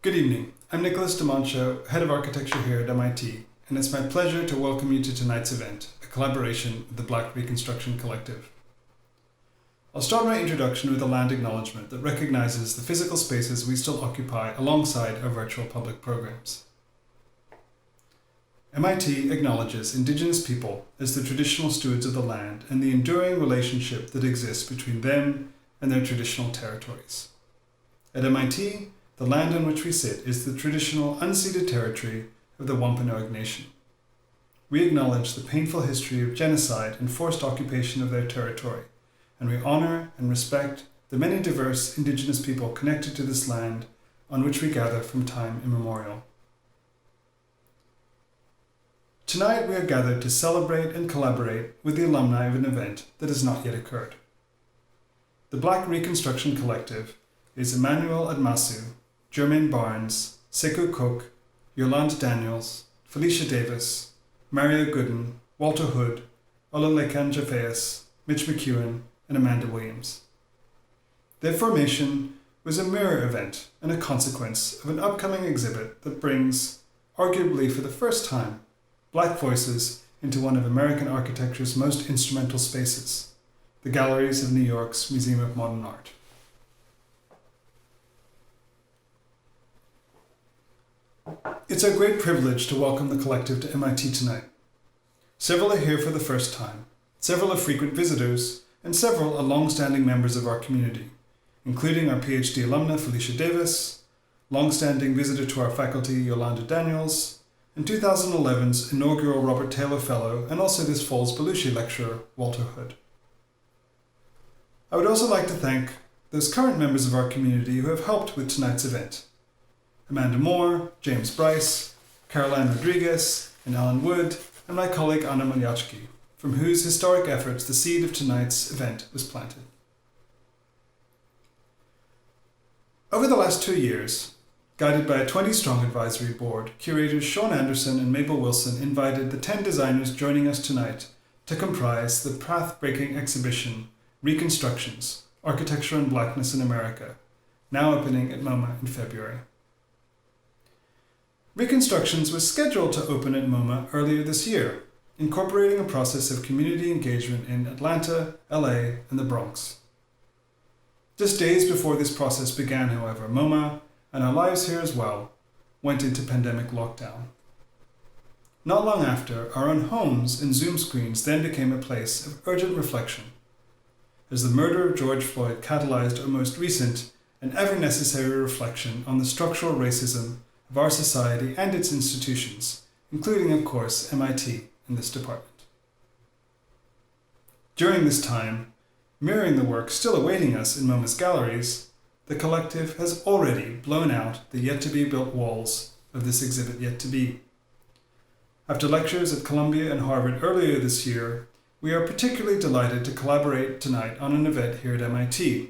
Good evening. I'm Nicholas DeMoncho, Head of Architecture here at MIT, and it's my pleasure to welcome you to tonight's event, a collaboration with the Black Reconstruction Collective. I'll start my introduction with a land acknowledgement that recognizes the physical spaces we still occupy alongside our virtual public programs. MIT acknowledges Indigenous people as the traditional stewards of the land and the enduring relationship that exists between them and their traditional territories. At MIT, the land on which we sit is the traditional unceded territory of the Wampanoag Nation. We acknowledge the painful history of genocide and forced occupation of their territory, and we honor and respect the many diverse Indigenous people connected to this land on which we gather from time immemorial. Tonight we are gathered to celebrate and collaborate with the alumni of an event that has not yet occurred. The Black Reconstruction Collective is Emanuel Admassu, Germane Barnes, Sekou Cooke, Yolande Daniels, Felecia, Mario Gooden, Walter Hood, Olalekan Jeyifous, Mitch McEwen, and Amanda Williams. Their formation was a mirror event and a consequence of an upcoming exhibit that brings, arguably for the first time, Black voices into one of American architecture's most instrumental spaces, the galleries of New York's Museum of Modern Art. It's our great privilege to welcome the collective to MIT tonight. Several are here for the first time, several are frequent visitors, and several are long-standing members of our community, including our PhD alumna Felecia, long-standing visitor to our faculty Yolande Daniels, and 2011's inaugural Robert Taylor Fellow and also this fall's Belushi lecturer Walter Hood. I would also like to thank those current members of our community who have helped with tonight's event. Amanda Moore, James Bryce, Caroline Rodriguez, and Alan Wood, and my colleague Anna Malyachki, from whose historic efforts the seed of tonight's event was planted. Over the last 2 years, guided by a 20-strong advisory board, curators Sean Anderson and Mabel Wilson invited the 10 designers joining us tonight to comprise the path-breaking exhibition Reconstructions, Architecture and Blackness in America, now opening at MoMA in February. Reconstructions was scheduled to open at MoMA earlier this year, incorporating a process of community engagement in Atlanta, LA, and the Bronx. Just days before this process began, however, MoMA, and our lives here as well, went into pandemic lockdown. Not long after, our own homes and Zoom screens then became a place of urgent reflection, as the murder of George Floyd catalyzed a most recent and ever-necessary reflection on the structural racism of our society and its institutions, including, of course, MIT in this department. During this time, mirroring the work still awaiting us in MoMA's galleries, the collective has already blown out the yet-to-be-built walls of this exhibit yet to be. After lectures at Columbia and Harvard earlier this year, we are particularly delighted to collaborate tonight on an event here at MIT,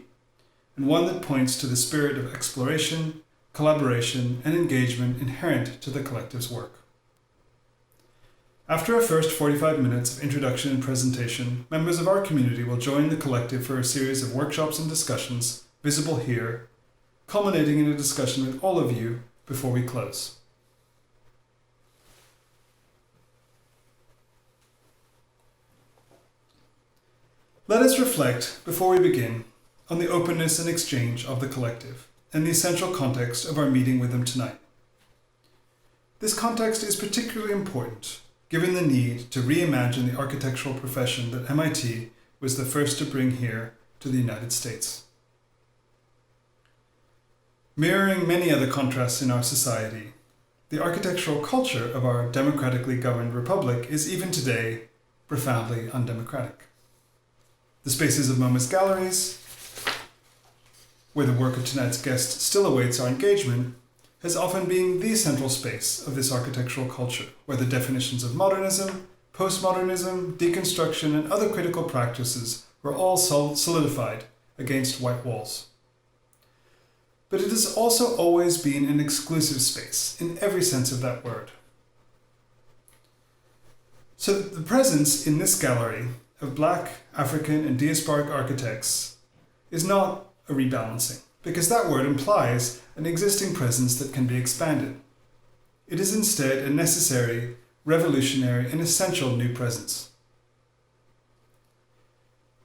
and one that points to the spirit of exploration, collaboration, and engagement inherent to the collective's work. After our first 45 minutes of introduction and presentation, members of our community will join the collective for a series of workshops and discussions visible here, culminating in a discussion with all of you before we close. Let us reflect, before we begin, on the openness and exchange of the collective, and the essential context of our meeting with them tonight. This context is particularly important, given the need to reimagine the architectural profession that MIT was the first to bring here to the United States. Mirroring many other contrasts in our society, the architectural culture of our democratically governed republic is even today profoundly undemocratic. The spaces of MoMA's galleries, where the work of tonight's guest still awaits our engagement, has often been the central space of this architectural culture, where the definitions of modernism, postmodernism, deconstruction, and other critical practices were all solidified against white walls. But it has also always been an exclusive space, in every sense of that word. So the presence in this gallery of Black, African, and diasporic architects is not a rebalancing. because that word implies an existing presence that can be expanded. It is instead a necessary, revolutionary, and essential new presence.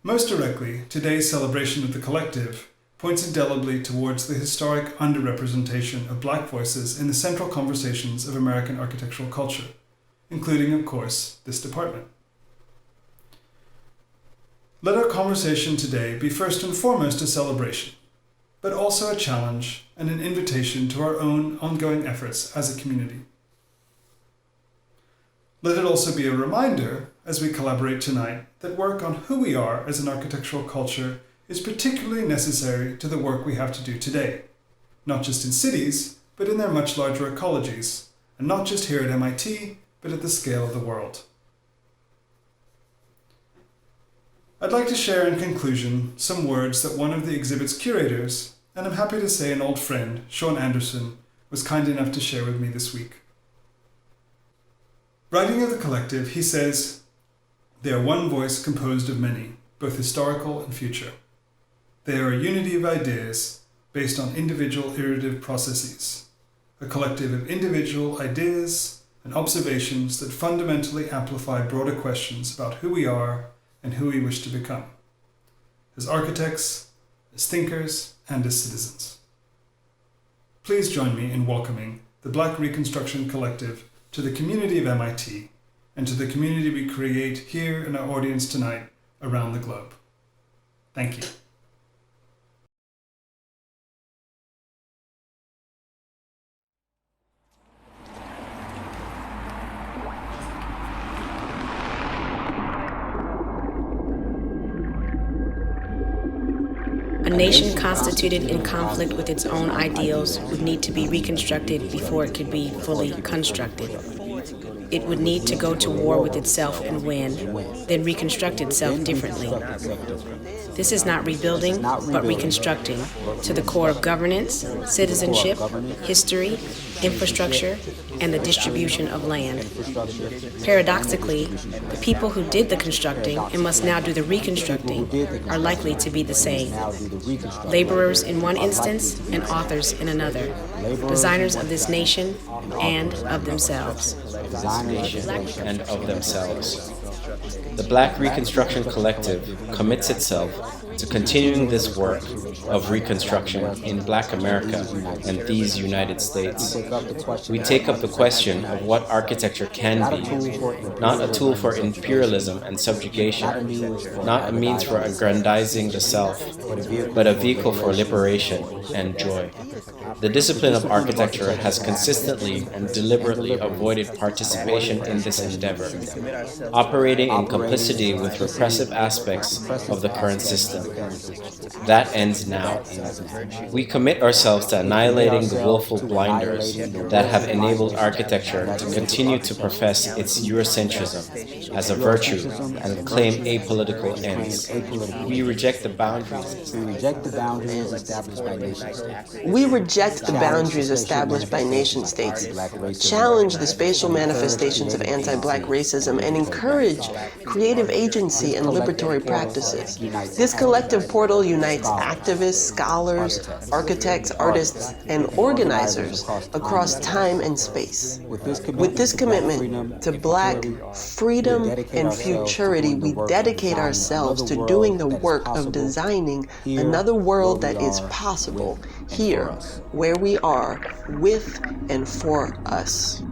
Most directly, today's celebration of the collective points indelibly towards the historic underrepresentation of Black voices in the central conversations of American architectural culture, including, of course, this department. Let our conversation today be first and foremost a celebration, but also a challenge and an invitation to our own ongoing efforts as a community. Let it also be a reminder, as we collaborate tonight, that work on who we are as an architectural culture is particularly necessary to the work we have to do today, not just in cities, but in their much larger ecologies, and not just here at MIT, but at the scale of the world. I'd like to share in conclusion some words that one of the exhibit's curators, and I'm happy to say an old friend, Sean Anderson, was kind enough to share with me this week. Writing of the collective, he says, "They are one voice composed of many, both historical and future. They are a unity of ideas based on individual iterative processes, a collective of individual ideas and observations that fundamentally amplify broader questions about who we are and who we wish to become, as architects, as thinkers, and as citizens." Please join me in welcoming the Black Reconstruction Collective to the community of MIT and to the community we create here in our audience tonight around the globe. Thank you. A nation constituted in conflict with its own ideals would need to be reconstructed before it could be fully constructed. It would need to go to war with itself and win, then reconstruct itself differently. This is not rebuilding, but reconstructing to the core of governance, citizenship, history, infrastructure, and the distribution of land. Paradoxically, the people who did the constructing and must now do the reconstructing are likely to be the same. Laborers in one instance and authors in another. Designers of this nation and of themselves. And of themselves. The Black Reconstruction Collective commits itself to continuing this work of reconstruction in Black America and these United States. We take up the question of what architecture can be, not a tool for imperialism and subjugation, not a means for aggrandizing the self, but a vehicle for liberation and joy. The discipline of architecture has consistently and deliberately avoided participation in this endeavor, operating in complicity with repressive aspects of the current system. That ends now. We commit ourselves to annihilating the willful blinders that have enabled architecture to continue to profess its Eurocentrism as a virtue and claim apolitical ends. We reject the boundaries established by nation states. We reject the boundaries established by nation states, challenge the spatial manifestations of anti-Black racism, and encourage creative agency and liberatory practices. This collective portal unites activists, scholars, architects, artists, and organizers across time and space. With this commitment to Black freedom and futurity, we dedicate ourselves to doing the work of designing another world that is possible here, where we are, with and for us.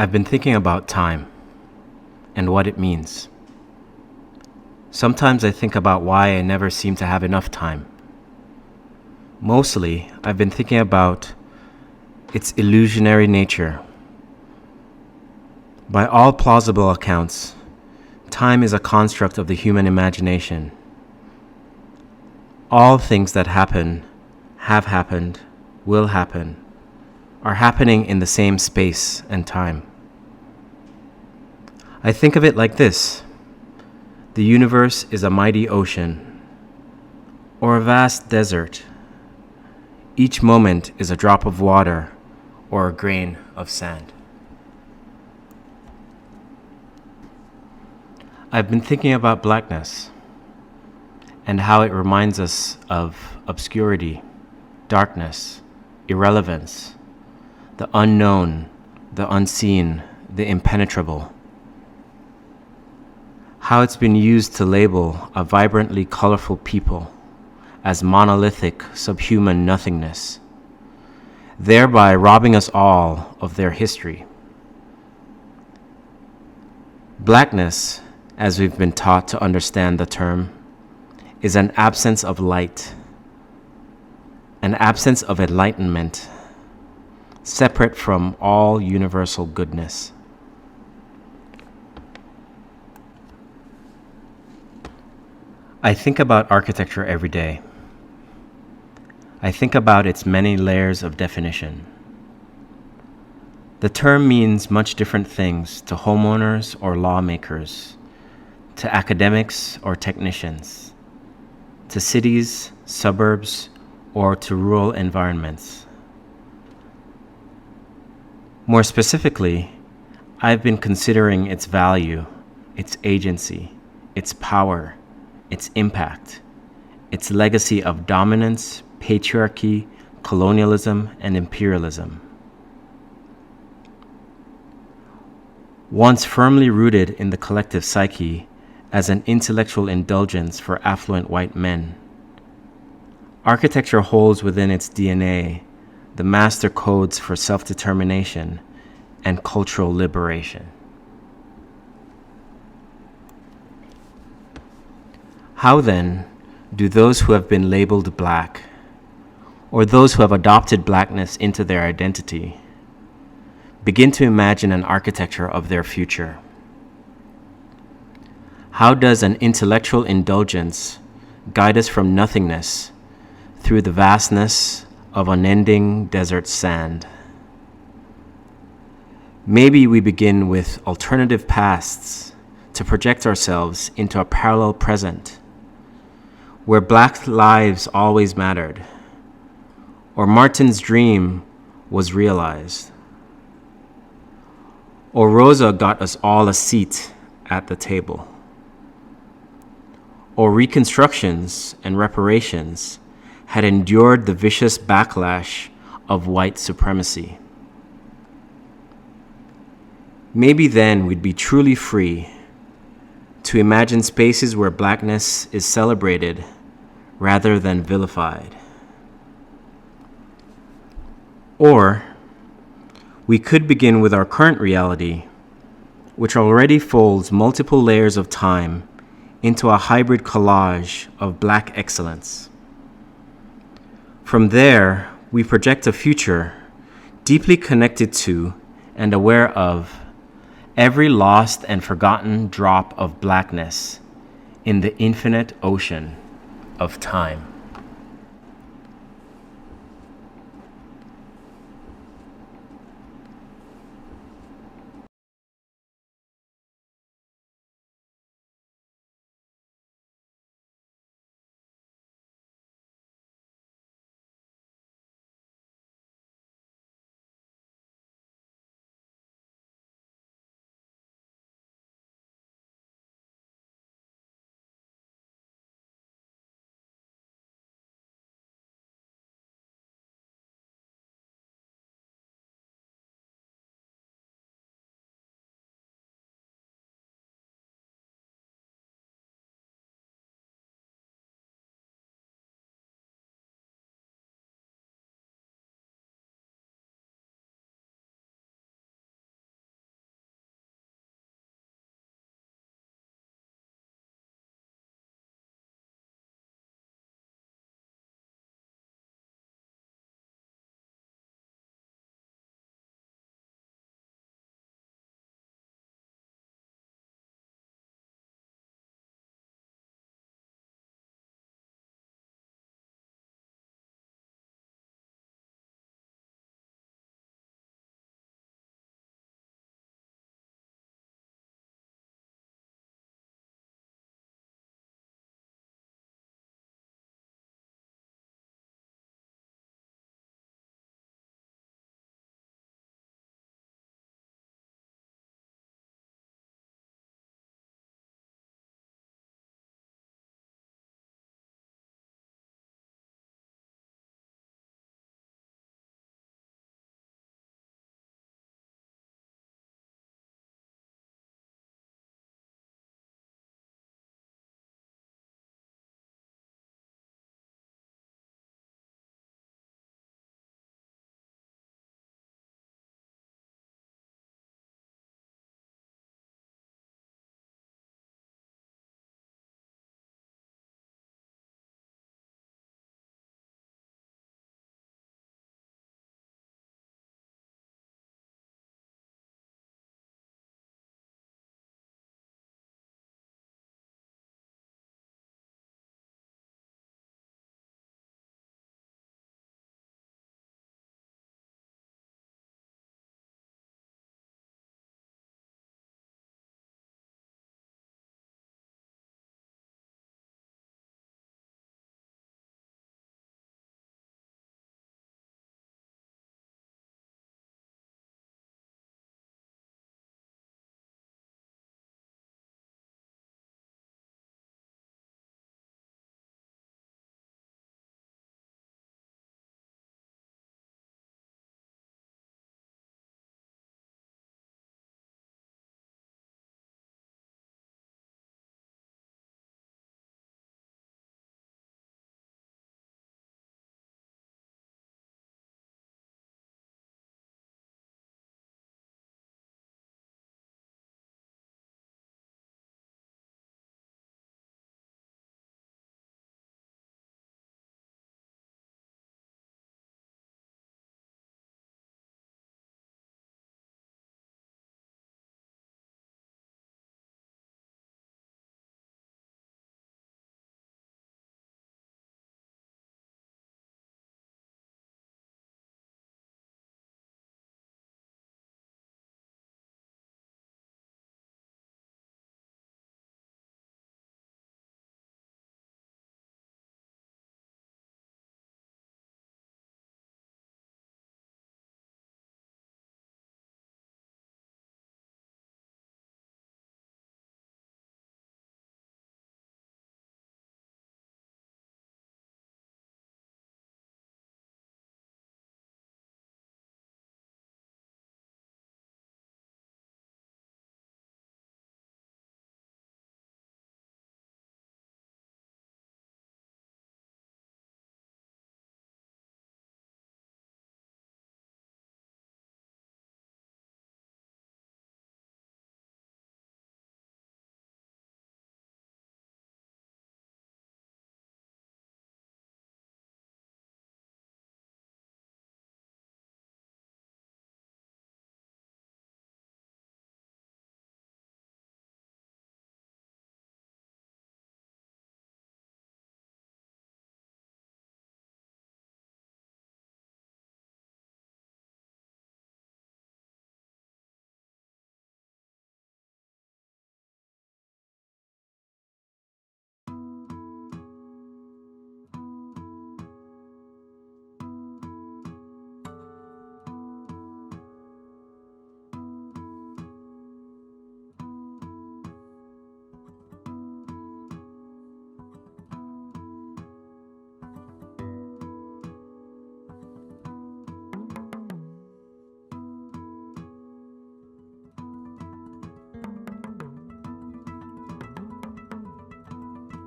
I've been thinking about time and what it means. Sometimes I think about why I never seem to have enough time. Mostly, I've been thinking about its illusionary nature. By all plausible accounts, time is a construct of the human imagination. All things that happen, have happened, will happen, are happening in the same space and time. I think of it like this. The universe is a mighty ocean, or a vast desert. Each moment is a drop of water or a grain of sand. I've been thinking about blackness and how it reminds us of obscurity, darkness, irrelevance, the unknown, the unseen, the impenetrable. How it's been used to label a vibrantly colorful people as monolithic, subhuman nothingness, thereby robbing us all of their history. Blackness, as we've been taught to understand the term, is an absence of light, an absence of enlightenment, separate from all universal goodness. I think about architecture every day. I think about its many layers of definition. The term means much different things to homeowners or lawmakers, to academics or technicians, to cities, suburbs, or to rural environments. More specifically, I've been considering its value, its agency, its power, its impact, its legacy of dominance, patriarchy, colonialism, and imperialism. Once firmly rooted in the collective psyche as an intellectual indulgence for affluent white men, architecture holds within its DNA the master codes for self-determination and cultural liberation. How then do those who have been labeled black, or those who have adopted blackness into their identity, begin to imagine an architecture of their future? How does an intellectual indulgence guide us from nothingness through the vastness of unending desert sand? Maybe we begin with alternative pasts to project ourselves into a parallel present, where black lives always mattered, or Martin's dream was realized, or Rosa got us all a seat at the table, or reconstructions and reparations had endured the vicious backlash of white supremacy. Maybe then we'd be truly free to imagine spaces where blackness is celebrated rather than vilified. Or we could begin with our current reality, which already folds multiple layers of time into a hybrid collage of black excellence. From there, we project a future deeply connected to and aware of every lost and forgotten drop of blackness in the infinite ocean of time.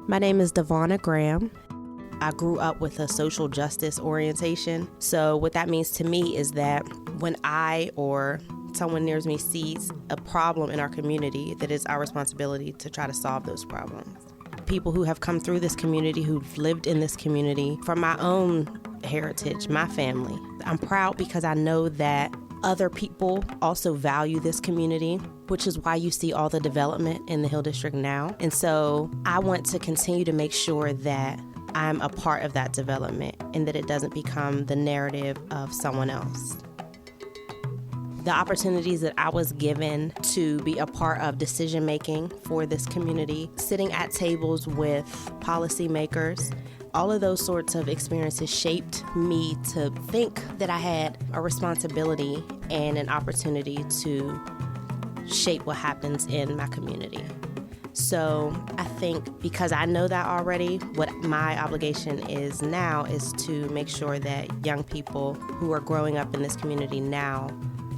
My name is Devonna Graham. I grew up with a social justice orientation. So what that means to me is that when I or someone near me sees a problem in our community, that is our responsibility to try to solve those problems. People who have come through this community, who've lived in this community, from my own heritage, my family. I'm proud because I know that other people also value this community, which is why you see all the development in the Hill District now. And so I want to continue to make sure that I'm a part of that development and that it doesn't become the narrative of someone else. The opportunities that I was given to be a part of decision making for this community, sitting at tables with policymakers, all of those sorts of experiences shaped me to think that I had a responsibility and an opportunity to shape what happens in my community. So I think because I know that already, what my obligation is now is to make sure that young people who are growing up in this community now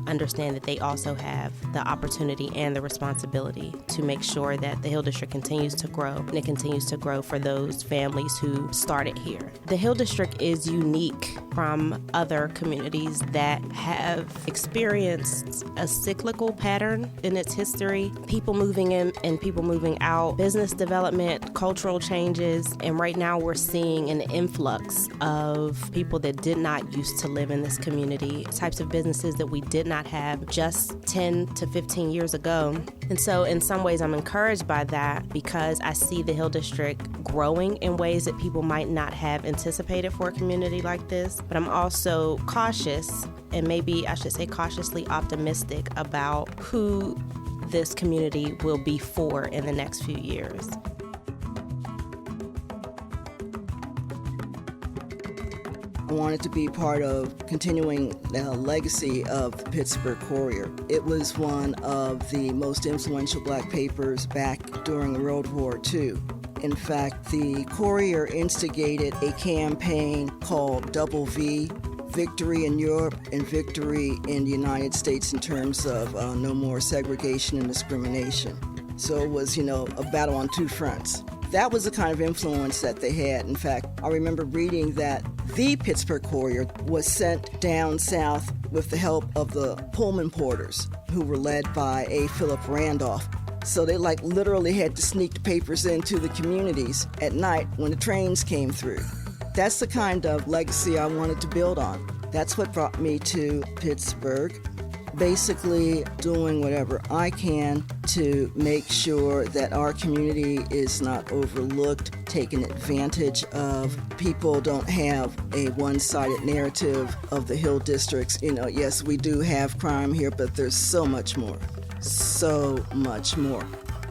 understand that they also have the opportunity and the responsibility to make sure that the Hill District continues to grow, and it continues to grow for those families who started here. The Hill District is unique from other communities that have experienced a cyclical pattern in its history. People moving in and people moving out, business development, cultural changes, and right now we're seeing an influx of people that did not used to live in this community, types of businesses that we did not have just 10 to 15 years ago. And so in some ways I'm encouraged by that because I see the Hill District growing in ways that people might not have anticipated for a community like this. But I'm also cautious, and maybe I should say cautiously optimistic about who this community will be for in the next few years. I wanted to be part of continuing the legacy of the Pittsburgh Courier. It was one of the most influential black papers back during World War II. In fact, the Courier instigated a campaign called Double V, Victory in Europe and Victory in the United States in terms of no more segregation and discrimination. So it was, a battle on two fronts. That was the kind of influence that they had. In fact, I remember reading that the Pittsburgh Courier was sent down south with the help of the Pullman porters, who were led by A. Philip Randolph. So they literally had to sneak the papers into the communities at night when the trains came through. That's the kind of legacy I wanted to build on. That's what brought me to Pittsburgh. Basically doing whatever I can to make sure that our community is not overlooked, taken advantage of. People don't have a one-sided narrative of the Hill Districts. Yes, we do have crime here, but there's so much more. So much more.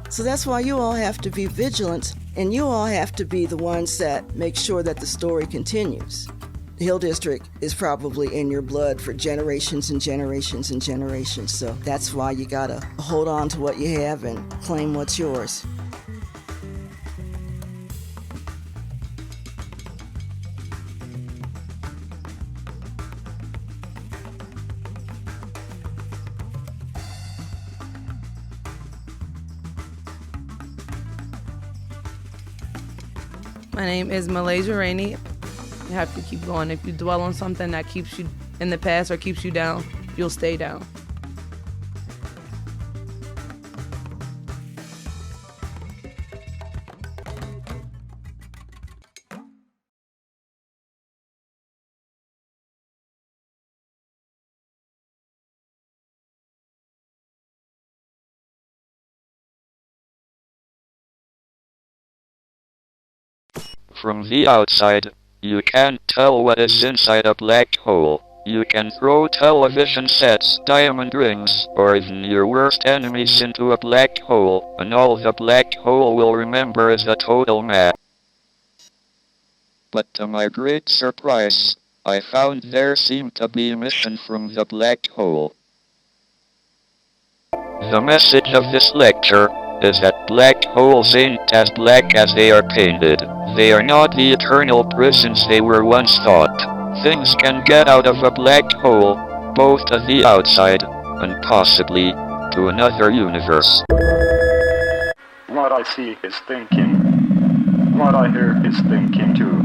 So that's why you all have to be vigilant, and you all have to be the ones that make sure that the story continues. The Hill District is probably in your blood for generations and generations and generations. So that's why you gotta hold on to what you have and claim what's yours. My name is Malaysia Rainey. You have to keep going. If you dwell on something that keeps you in the past or keeps you down, you'll stay down. From the outside, you can't tell what is inside a black hole. You can throw television sets, diamond rings, or even your worst enemies into a black hole, and all the black hole will remember is a total mess. But to my great surprise, I found there seemed to be a mission from the black hole. The message of this lecture is that black holes ain't as black as they are painted. They are not the eternal prisons they were once thought. Things can get out of a black hole, both to the outside, and possibly to another universe. What I see is thinking. what I hear is thinking too.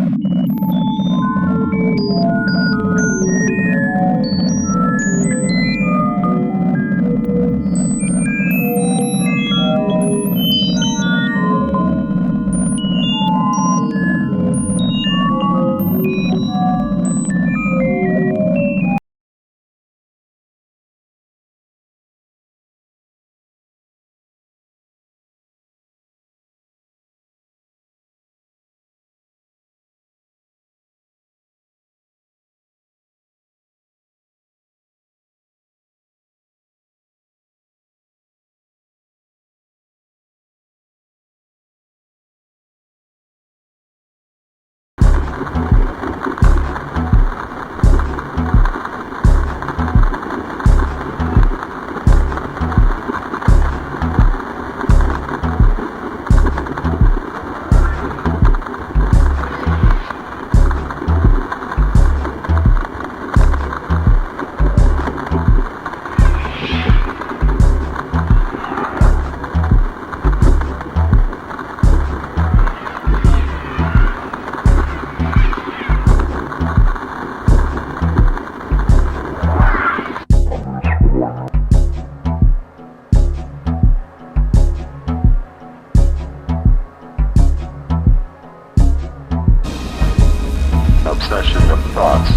Obsession of thoughts.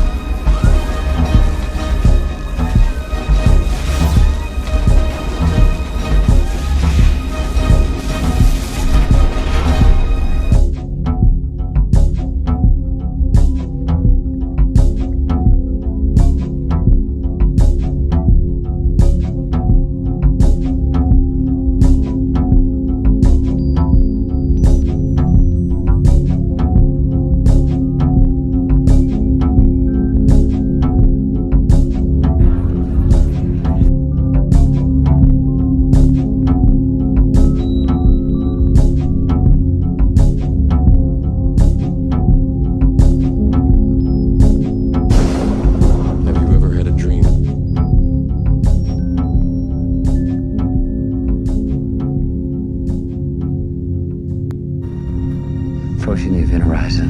Approaching the event horizon.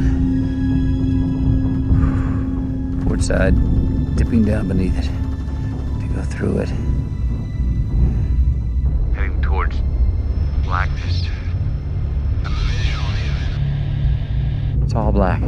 Port side, dipping down beneath it. To go through it. Heading towards blackness. It's all black.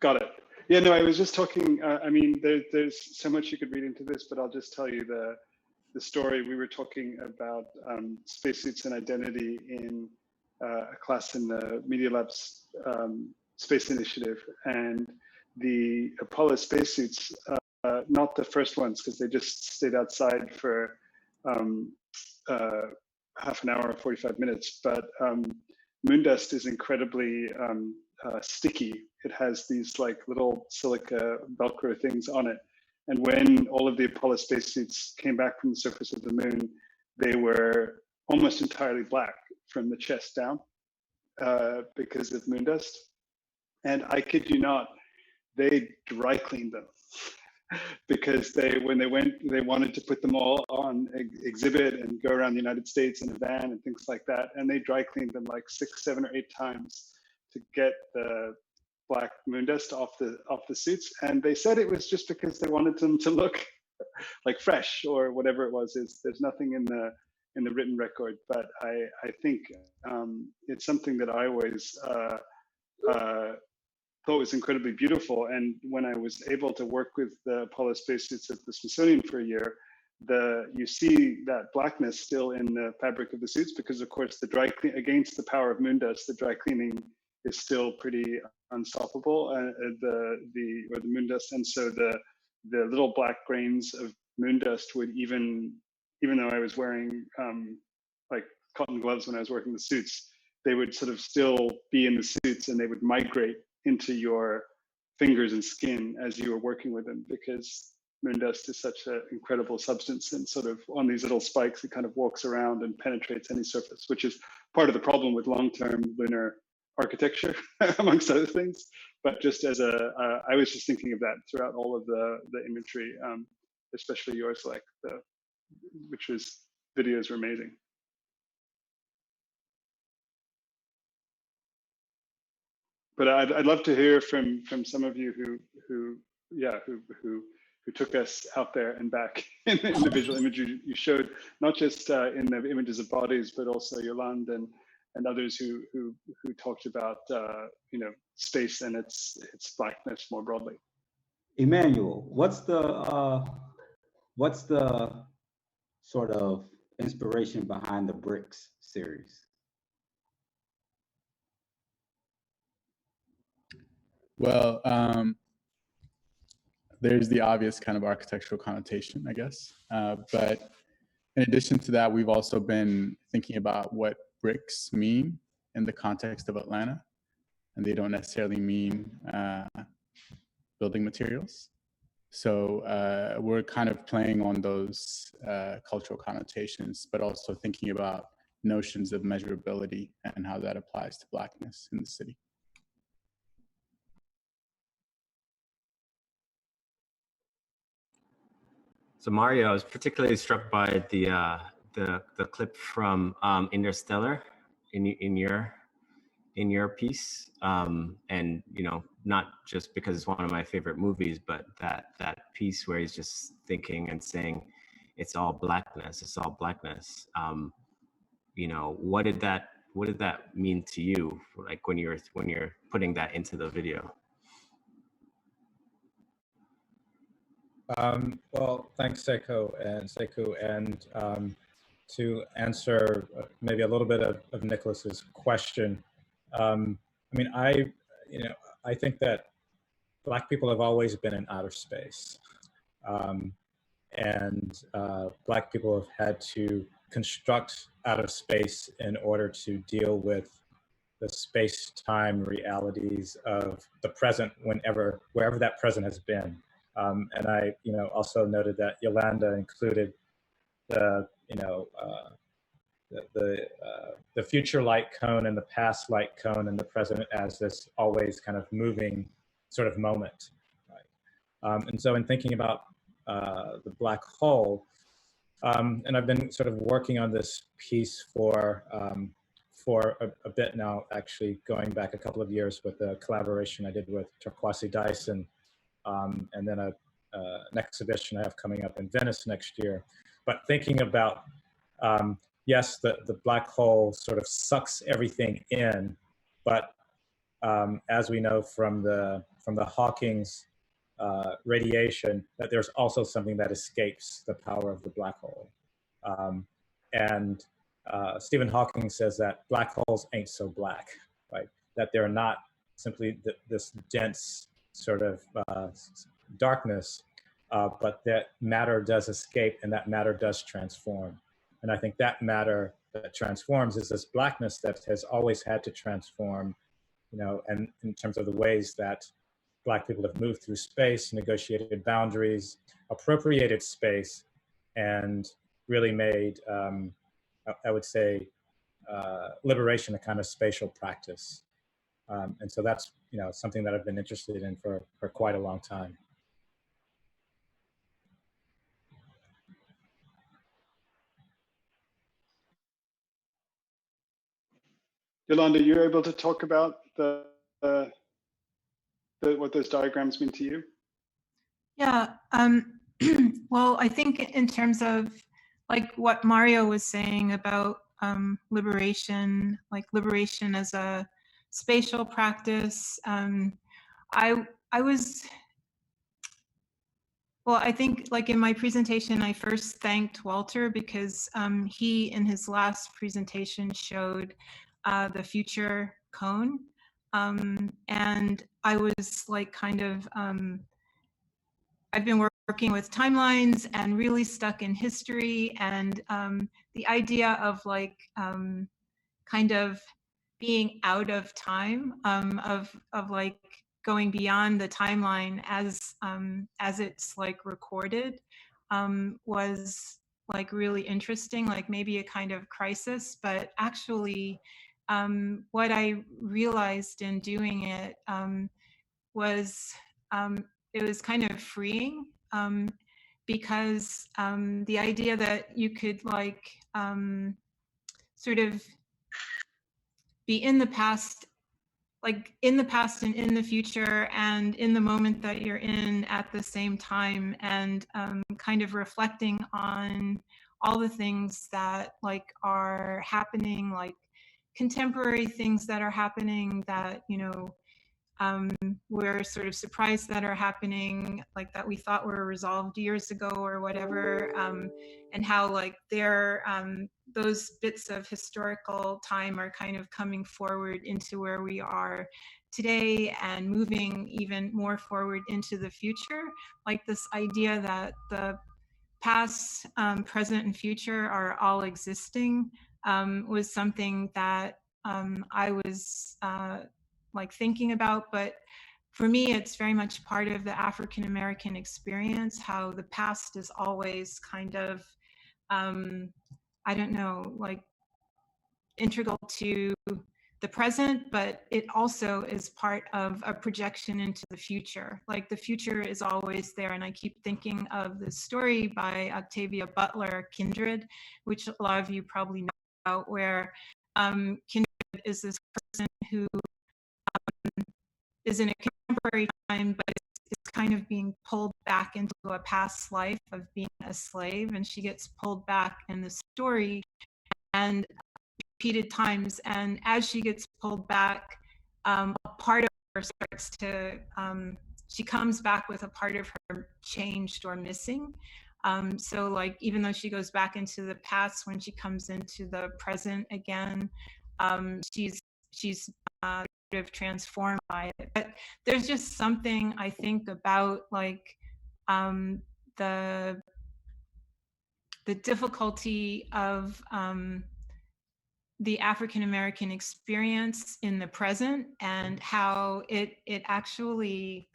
Got it. Yeah, no, I was just talking, I mean, there's so much you could read into this, but I'll just tell you the story. We were talking about spacesuits and identity in a class in the Media Lab's space initiative, and the Apollo spacesuits, not the first ones, because they just stayed outside for half an hour, 45 minutes, but moondust is incredibly sticky. It has these like little silica Velcro things on it. And when all of the Apollo spacesuits came back from the surface of the moon, they were almost entirely black from the chest down because of moondust. And I kid you not, they dry cleaned them because when they went, they wanted to put them all on exhibit and go around the United States in a van and things like that. And they dry cleaned them like 6, 7, or 8 times to get the black moondust off the suits. And they said it was just because they wanted them to look like fresh or whatever it was. There's nothing in the written record, but I think it's something that I always thought was incredibly beautiful. And when I was able to work with the Apollo spacesuits at the Smithsonian for a year, you see that blackness still in the fabric of the suits, because of course the dry clean, against the power of moondust, the dry cleaning is still pretty unstoppable, the moondust. And so the little black grains of moondust would, even though I was wearing like cotton gloves when I was working the suits, they would sort of still be in the suits, and they would migrate into your fingers and skin as you were working with them, because moondust is such an incredible substance, and sort of on these little spikes, it kind of walks around and penetrates any surface, which is part of the problem with long-term lunar architecture, amongst other things. But just as I was just thinking of that throughout all of the imagery, especially yours, like videos were amazing. But I'd love to hear from some of you who took us out there and back in the visual imagery you showed, not just in the images of bodies, but also Yolande and others who talked about space and its blackness more broadly. Emanuel, what's the sort of inspiration behind the Bricks series? Well, there's the obvious kind of architectural connotation, I guess. But in addition to that, we've also been thinking about what bricks mean in the context of Atlanta. And they don't necessarily mean building materials. So we're kind of playing on those cultural connotations, but also thinking about notions of measurability and how that applies to Blackness in the city. So Mario, I was particularly struck by the clip from Interstellar in your piece, and not just because it's one of my favorite movies, but that piece where he's just thinking and saying, "It's all blackness. It's all blackness." What did that mean to you? Like when you're putting that into the video? Well, thanks, Sekou, and to answer maybe a little bit of Nicholas's question. I think that Black people have always been in outer space, and Black people have had to construct out of space in order to deal with the space-time realities of the present, wherever that present has been. And I, also noted that Yolande included the future light cone and the past light cone and the present as this always kind of moving sort of moment, right? And so in thinking about the black hole, and I've been sort of working on this piece for a bit now, actually going back a couple of years with a collaboration I did with Turquoise Dyson. And then an exhibition I have coming up in Venice next year. But thinking about, yes, the black hole sort of sucks everything in, but as we know from the Hawking's radiation, that there's also something that escapes the power of the black hole. And Stephen Hawking says that black holes ain't so black, right? That they're not simply this dense sort of darkness, but that matter does escape and that matter does transform. And I think that matter that transforms is this blackness that has always had to transform, you know, and in terms of the ways that Black people have moved through space, negotiated boundaries, appropriated space, and really made, I would say, liberation a kind of spatial practice. And so that's, you know, something that I've been interested in for quite a long time. Yolande, you're able to talk about what those diagrams mean to you? Yeah, well, I think in terms of like what Mario was saying about liberation, like liberation as a spatial practice, I think like in my presentation, I first thanked Walter because he in his last presentation showed the future cone. And I was like kind of, I've been working with timelines and really stuck in history, and the idea of like kind of being out of time, of like going beyond the timeline as it's like recorded, was like really interesting, like maybe a kind of crisis, but actually what I realized in doing it was it was kind of freeing, because the idea that you could like sort of be in the past, like in the past and in the future and in the moment that you're in at the same time, and kind of reflecting on all the things that like are happening, like contemporary things that are happening that, you know, we're sort of surprised that are happening, like that we thought were resolved years ago or whatever, and how like they're those bits of historical time are kind of coming forward into where we are today and moving even more forward into the future. Like this idea that the past, present, and future are all existing was something that I was like thinking about, but for me, it's very much part of the African American experience, how the past is always kind of, I don't know, like integral to the present, but it also is part of a projection into the future. Like the future is always there. And I keep thinking of the story by Octavia Butler, Kindred, which a lot of you probably know about, where Kindred is this person who is in a contemporary time, but it's kind of being pulled back into a past life of being a slave. And she gets pulled back in the story and repeated times. And as she gets pulled back, a part of her starts to, she comes back with a part of her changed or missing. So like, even though she goes back into the past, when she comes into the present again, she's sort of transformed by it. But there's just something I think about like the difficulty of the African American experience in the present, and how it actually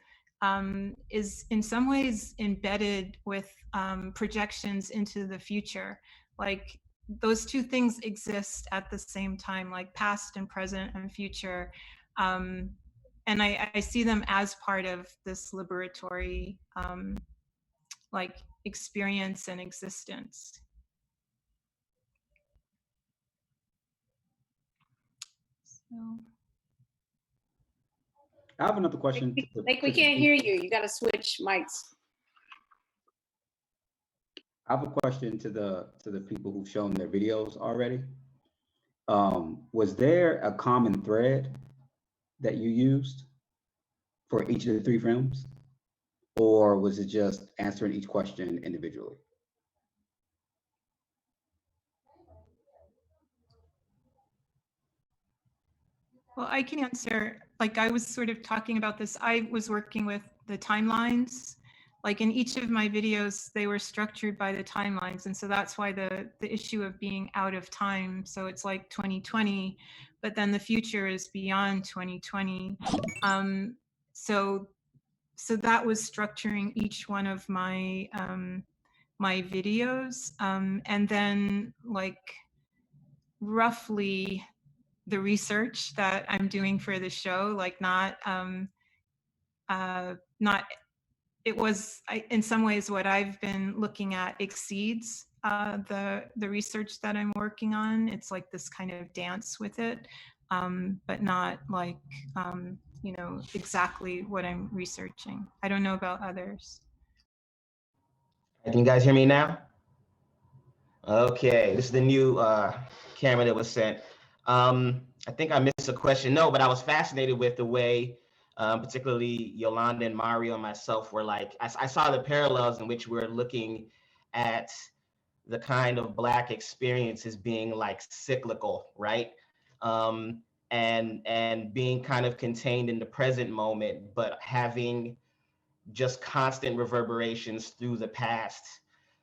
is in some ways embedded with projections into the future. Like those two things exist at the same time, like past and present and future. And I see them as part of this liberatory like experience and existence. So. I have another question. Like we can't hear you. You got to switch mics. I have a question to the people who've shown their videos already. Was there a common thread that you used for each of the 3 films? Or was it just answering each question individually? Well, I can answer, like I was sort of talking about this. I was working with the timelines. Like in each of my videos, they were structured by the timelines. And so that's why the issue of being out of time. So it's like 2020, but then the future is beyond 2020. So that was structuring each one of my my videos. And then like roughly the research that I'm doing for the show, like not it was in some ways what I've been looking at exceeds the research that I'm working on. It's like this kind of dance with it, but not like you know, exactly what I'm researching. I don't know about others. Can you guys hear me now? Okay, this is the new camera that was sent. I think I missed a question. No, but I was fascinated with the way, particularly Yolande and Mario and myself were like, I saw the parallels in which we're looking at the kind of Black experience as being like cyclical, right? And being kind of contained in the present moment, but having just constant reverberations through the past,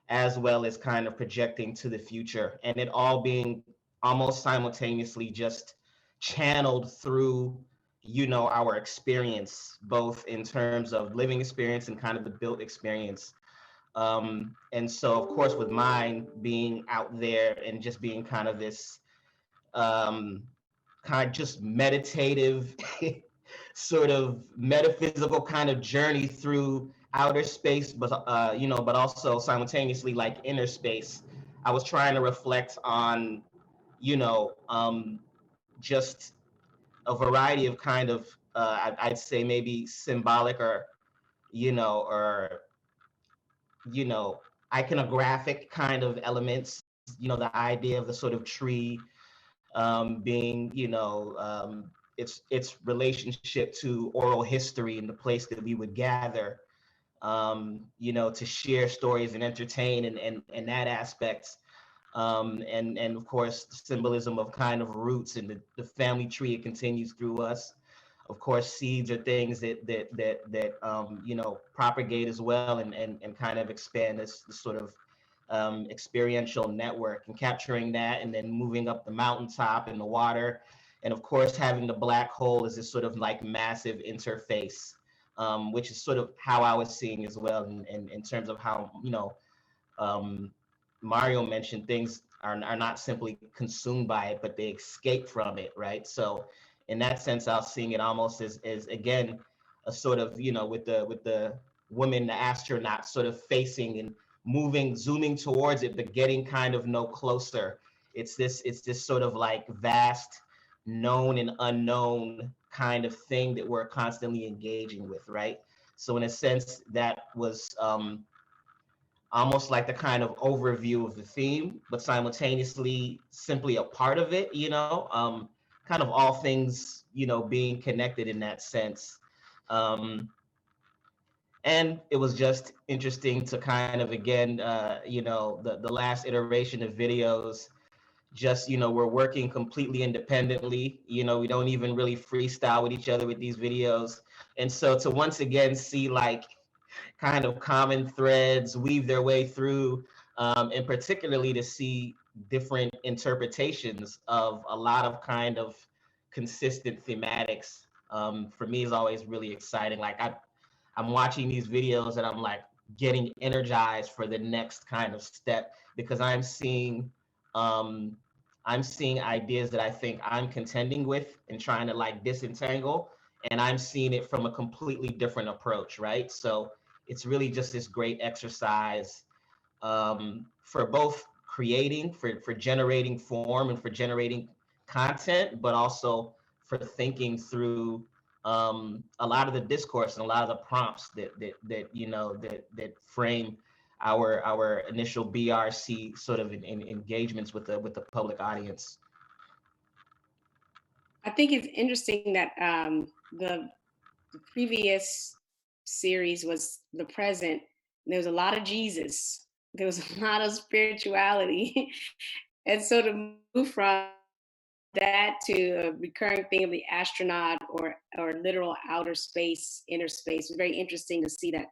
as well as kind of projecting to the future, and it all being almost simultaneously just channeled through, you know, our experience, both in terms of living experience and kind of the built experience. And so, of course, with mine being out there and just being kind of this kind of just meditative, sort of metaphysical kind of journey through outer space, but you know, but also simultaneously like inner space. I was trying to reflect on, you know, just a variety of kind of, I'd say maybe symbolic or, you know, iconographic kind of elements. You know, the idea of the sort of tree being, you know, its relationship to oral history and the place that we would gather, you know, to share stories and entertain and that aspect. And of course, the symbolism of kind of roots and the family tree, it continues through us. Of course, seeds are things that you know, propagate as well and kind of expand this sort of experiential network, and capturing that and then moving up the mountaintop in the water. And of course, having the black hole as this sort of like massive interface, which is sort of how I was seeing as well in terms of how, you know, Mario mentioned things are not simply consumed by it, but they escape from it, right? So in that sense, I was seeing it almost as again, a sort of, you know, with the woman, the astronaut sort of facing and moving, zooming towards it, but getting kind of no closer. It's this sort of like vast, known and unknown kind of thing that we're constantly engaging with, right? So in a sense, that was almost like the kind of overview of the theme, but simultaneously simply a part of it, you know, kind of all things, you know, being connected in that sense. And it was just interesting to kind of, again, you know, the last iteration of videos, just, you know, we're working completely independently. You know, we don't even really freestyle with each other with these videos. And so to once again see like kind of common threads weave their way through, and particularly to see different interpretations of a lot of kind of consistent thematics, for me is always really exciting. Like I'm watching these videos and I'm like getting energized for the next kind of step, because I'm seeing ideas that I think I'm contending with and trying to like disentangle, and I'm seeing it from a completely different approach, right? So it's really just this great exercise for both creating, for generating form and for generating content, but also for thinking through a lot of the discourse and a lot of the prompts that you know that frame our initial BRC sort of in engagements with the public audience. I think it's interesting that the previous series was the present. There was a lot of Jesus. There was a lot of spirituality. And so to move from that to a recurring theme of the astronaut or literal outer space, inner space was very interesting to see that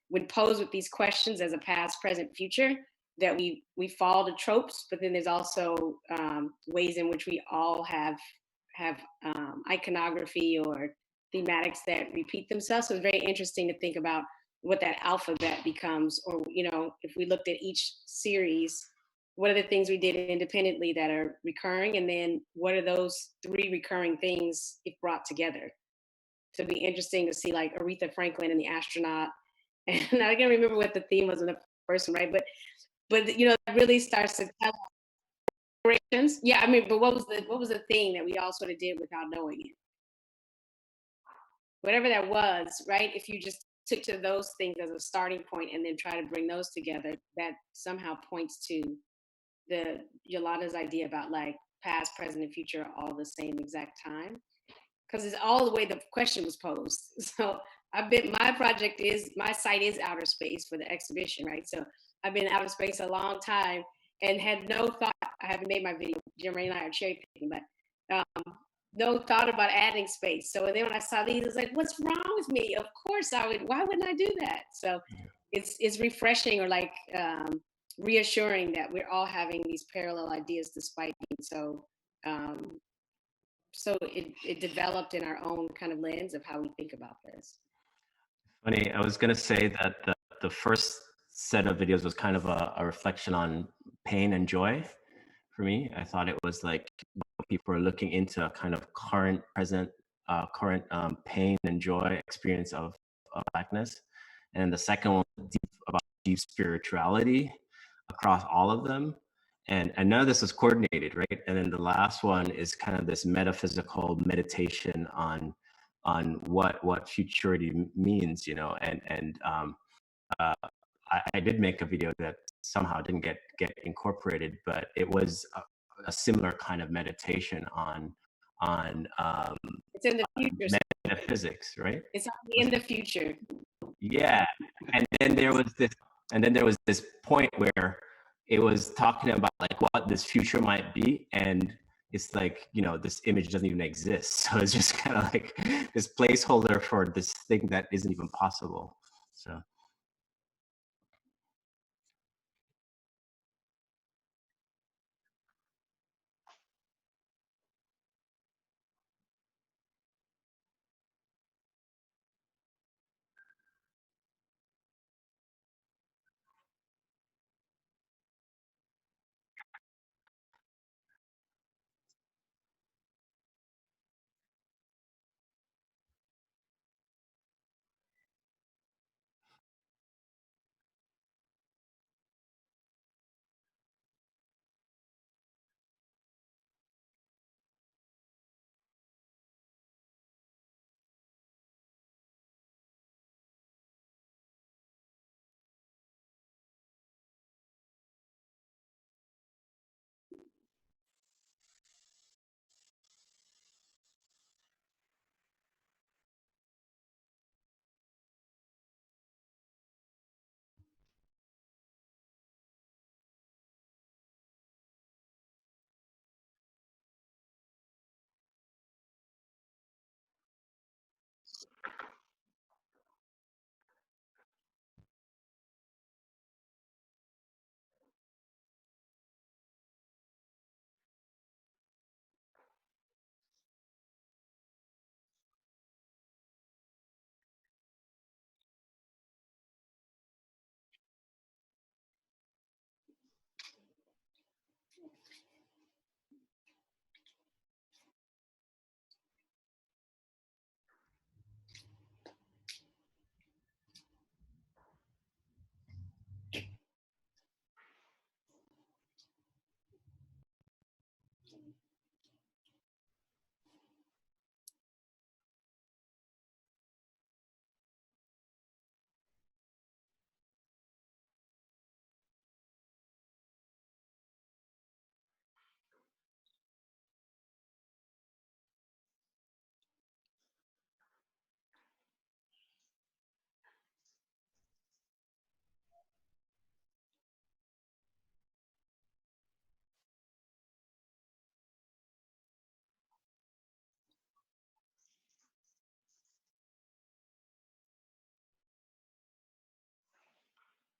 when posed with these questions as a past, present, future, that we fall to tropes, but then there's also ways in which we all have iconography or thematics that repeat themselves. So it's very interesting to think about what that alphabet becomes, or if we looked at each series, what are the things we did independently that are recurring, and then what are those three recurring things if brought together? So it'd be interesting to see like Aretha Franklin and the astronaut, and I can't remember what the theme was in the first one, right? But it really starts to tell generations. Yeah, I mean, but what was the thing that we all sort of did without knowing it? Whatever that was, right? If you just took to those things as a starting point and then try to bring those together, that somehow points to the Yolanda's idea about like past, present, and future are all the same exact time, because it's all the way the question was posed. So my site is outer space for the exhibition, right? So I've been in outer space a long time and had no thought. I haven't made my video. Germane and I are cherry picking, but no thought about adding space. So then when I saw these, I was like, what's wrong with me? Of course I would. Why wouldn't I do that? So it's refreshing, or like reassuring that we're all having these parallel ideas despite being so it developed in our own kind of lens of how we think about this. Funny, I was going to say that the first set of videos was kind of a reflection on pain and joy for me. I thought it was like people are looking into a kind of current pain and joy experience of Blackness. And the second one was about deep spirituality across all of them. And none of this was coordinated, right? And then the last one is kind of this metaphysical meditation on what futurity means, I did make a video that somehow didn't get incorporated, but it was a similar kind of meditation on it's in the future. Metaphysics, right? It's in the future. Yeah, and then there was this point where it was talking about like what this future might be, and it's like, this image doesn't even exist. So it's just kind of like this placeholder for this thing that isn't even possible. So.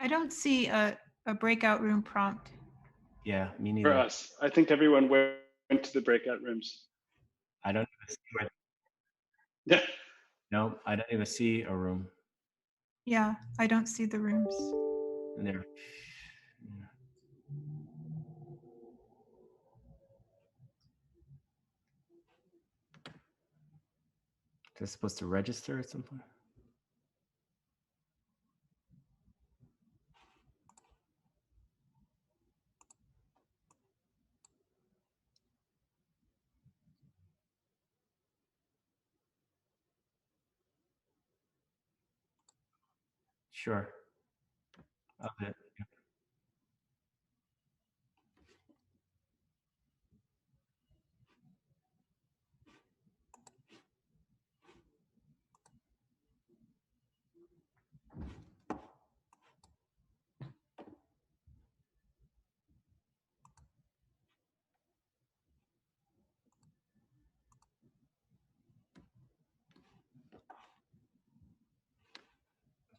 I don't see a breakout room prompt. Yeah, me For neither. us, I think everyone went to the breakout rooms. I don't even see where. Yeah. No, I don't even see a room. Yeah, I don't see the rooms. And there. Is it supposed to register at some point? Sure. I'll do it. Yeah.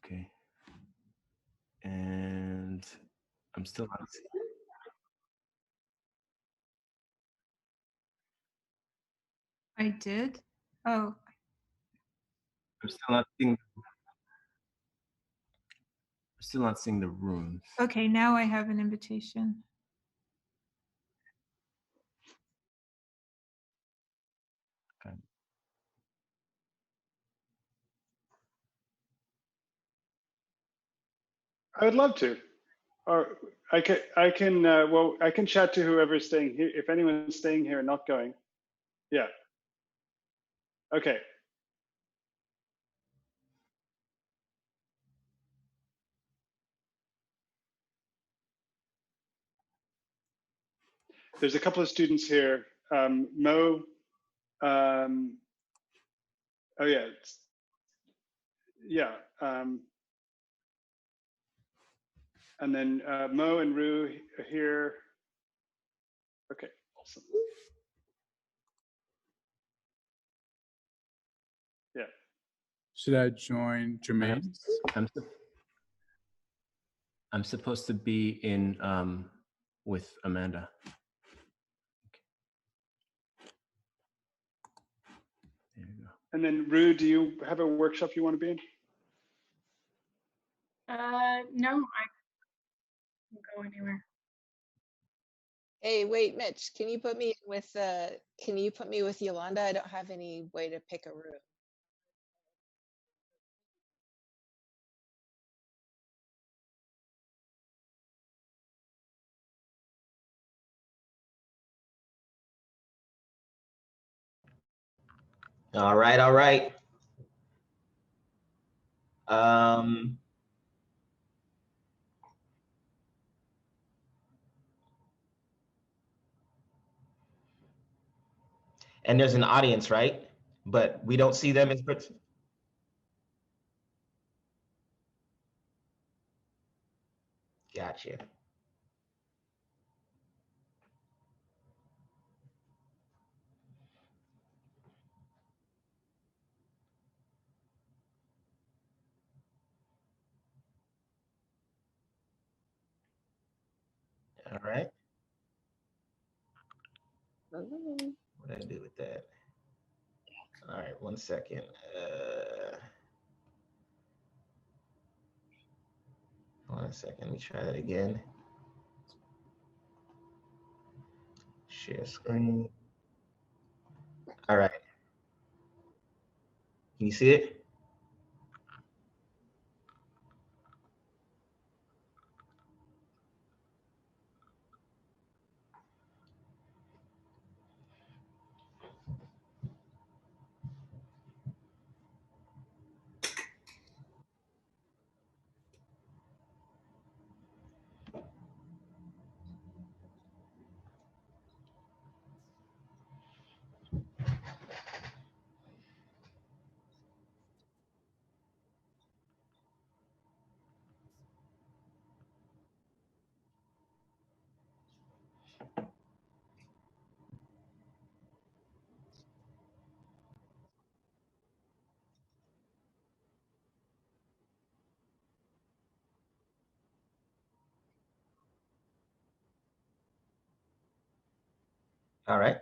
Okay. And I'm still not seeing. I did? Oh, I'm still not seeing. I'm still not seeing the rooms. okay, now I have an invitation. Okay. I would love to. Or I can well, I can chat to whoever's staying here. If anyone's staying here and not going. Yeah. Okay. There's a couple of students here. Mo, oh yeah, yeah. And then Mo and Rue are here. Okay, awesome. Yeah. Should I join Germane? I'm supposed to be in with Amanda. There you go. And then Rue, do you have a workshop you want to be in? No, I can go anywhere. Hey, wait, Mitch, can you put me with Yolanda? I don't have any way to pick a room. All right, all right. And there's an audience, right? But we don't see them as Gotcha. All right. What do I do with that? All right, 1 second. Hold on a second, let me try that again. Share screen. All right. Can you see it? All right.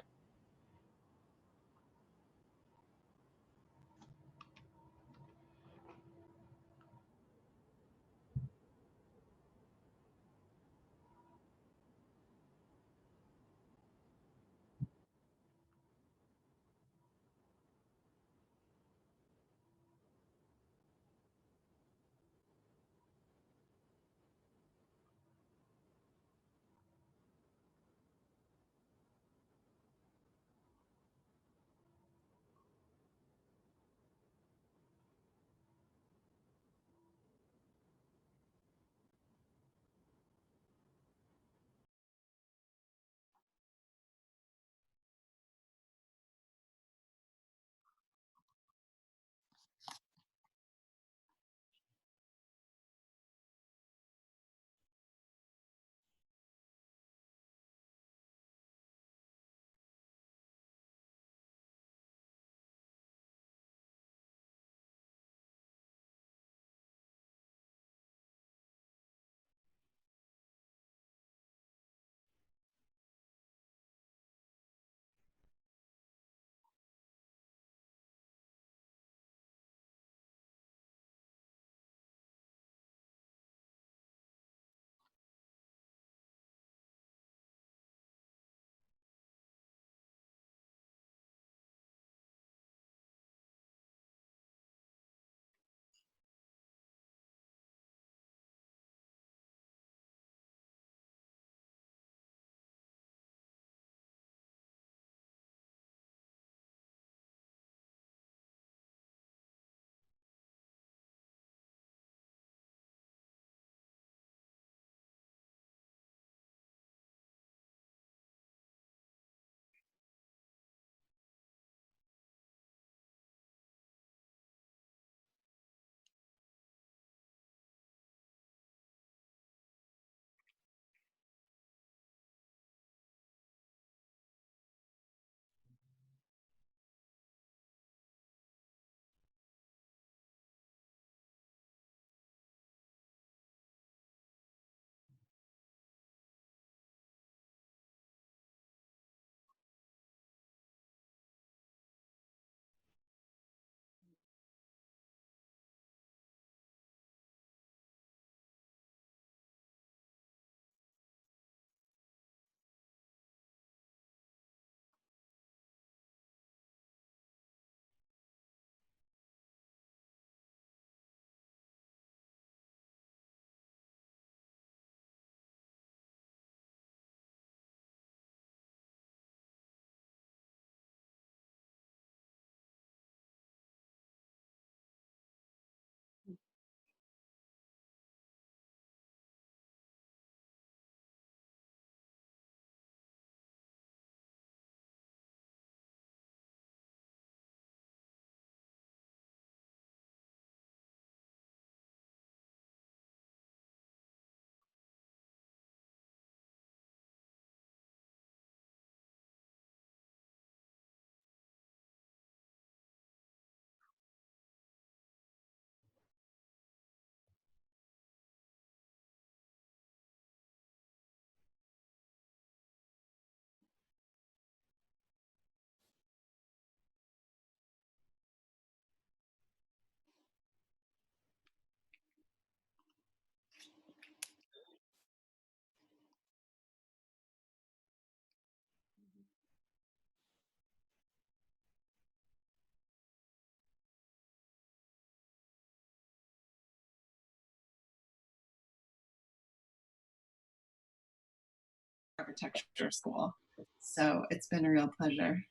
Architecture school. So it's been a real pleasure.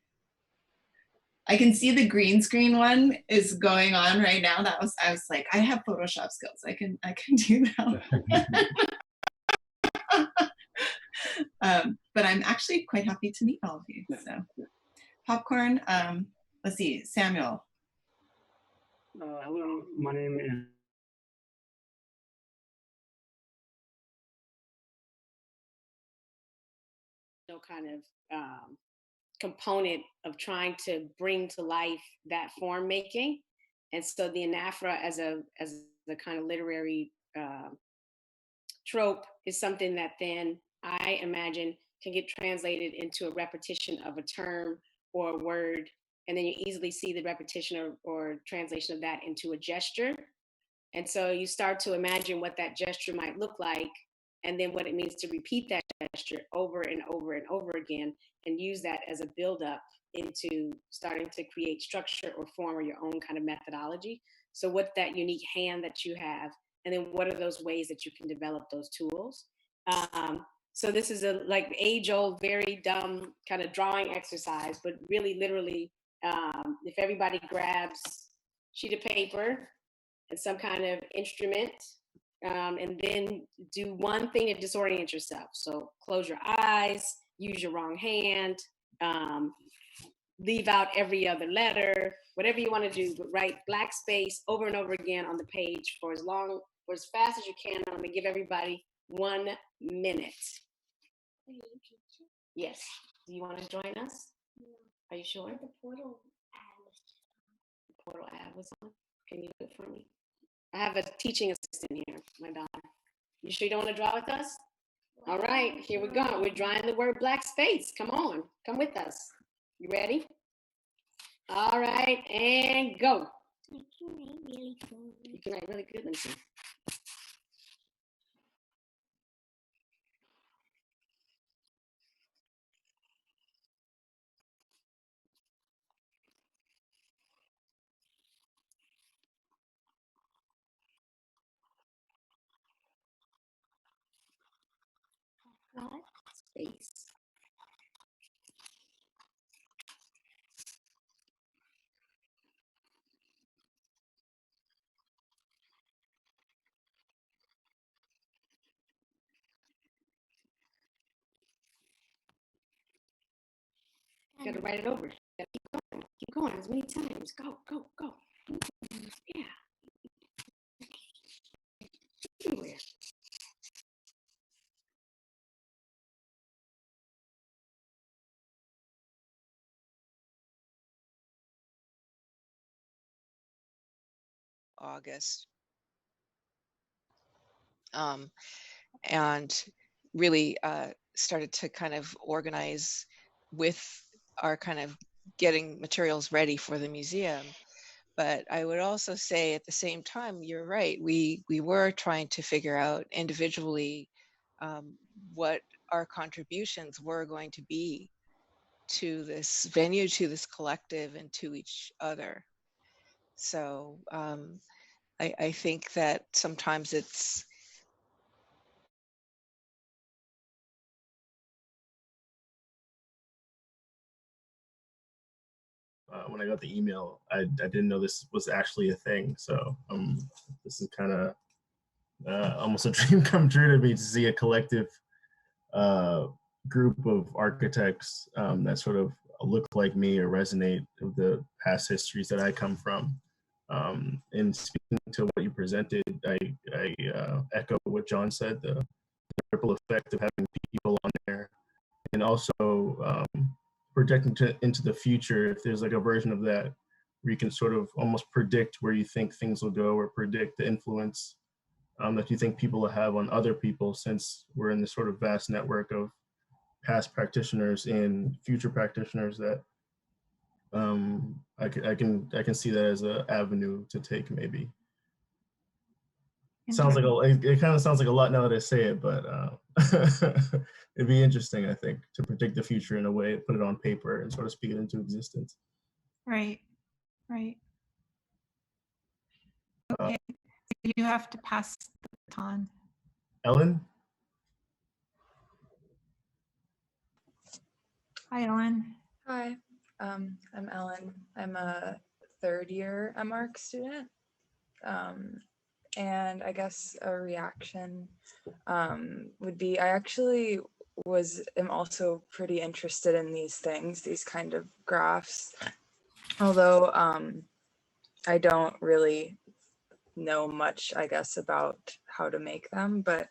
I can see the green screen one is going on right now. I was like, I have Photoshop skills. I can do that. But I'm actually quite happy to meet all of you. So popcorn. Let's see, Samuel. Hello, my name is. Kind of component of trying to bring to life that form making, and so the ANAPHORA as a kind of literary trope is something that then I imagine can get translated into a repetition of a term or a word, and then you easily see the repetition or translation of that into a gesture. And so you start to imagine what that gesture might look like, and then what it means to repeat that gesture over and over and over again, and use that as a buildup into starting to create structure or form or your own kind of methodology. So what's that unique hand that you have? And then what are those ways that you can develop those tools? So this is a like age-old, very dumb kind of drawing exercise, but really literally, if everybody grabs a sheet of paper and some kind of instrument, and then do one thing to disorient yourself. So close your eyes, use your wrong hand, leave out every other letter, whatever you want to do, but write black space over and over again on the page for as fast as you can. I'm gonna give everybody 1 minute. Yes. Do you want to join us? Are you sure? The portal ad was on. Can you do it for me? I have a teaching assistant here, my daughter. You sure you don't want to draw with us? All right, here we go. We're drawing the word black space. Come on, come with us. You ready? All right, and go. You can write really good. Let me see. Black space. You gotta write it over. Keep going as many times. Go, go, go. Yeah. Anywhere. August. And really started to kind of organize with our kind of getting materials ready for the museum. But I would also say at the same time, you're right, we were trying to figure out individually what our contributions were going to be to this venue, to this collective, and to each other. So I think that sometimes it's when I got the email, I didn't know this was actually a thing. So this is kind of almost a dream come true to me to see a collective group of architects that sort of look like me or resonate with the past histories that I come from. And speaking to what you presented, I echo what John said, the ripple effect of having people on there, and also projecting into the future. If there's like a version of that where you can sort of almost predict where you think things will go, or predict the influence that you think people will have on other people, since we're in this sort of vast network of past practitioners and future practitioners, that I can see that as an avenue to take, maybe. Sounds like it kind of sounds like a lot now that I say it, but it'd be interesting, I think, to predict the future in a way, put it on paper and sort of speak it into existence. Right, right. Okay, you have to pass the baton. Ellen? Hi, Ellen. Hi, I'm Ellen. I'm a third-year MArch student. And I guess a reaction would be, I actually am also pretty interested in these things, these kind of graphs, although I don't really know much, I guess, about how to make them, but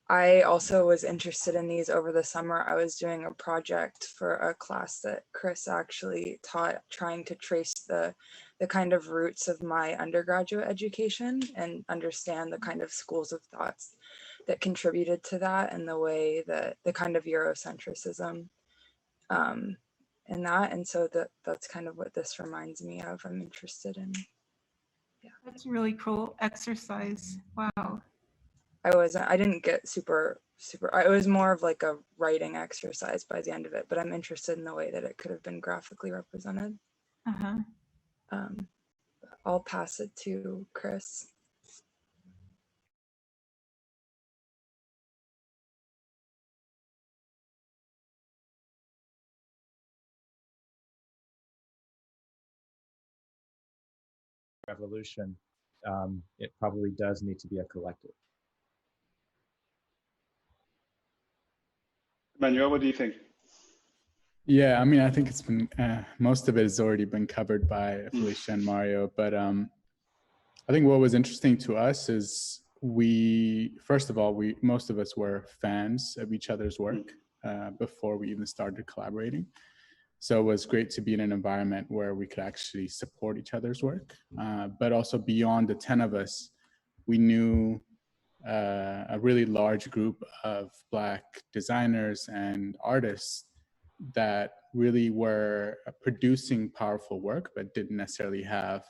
I also was interested in these over the summer. I was doing a project for a class that Chris actually taught, trying to trace the kind of roots of my undergraduate education and understand the kind of schools of thoughts contributed to that, and the way that the kind of Eurocentrism in that. And so that's kind of what this reminds me of. I'm interested in. Yeah. That's a really cool exercise. Wow. I didn't get super, it was more of like a writing exercise by the end of it, but I'm interested in the way that it could have been graphically represented. Uh-huh. I'll pass it to Chris. Revolution, it probably does need to be a collective. Emanuel, what do you think? Yeah, I mean, I think it's been, most of it has already been covered by Felecia and Mario, but I think what was interesting to us is first of all, most of us were fans of each other's work before we even started collaborating. So it was great to be in an environment where we could actually support each other's work, but also beyond the 10 of us, we knew a really large group of Black designers and artists that really were producing powerful work, but didn't necessarily have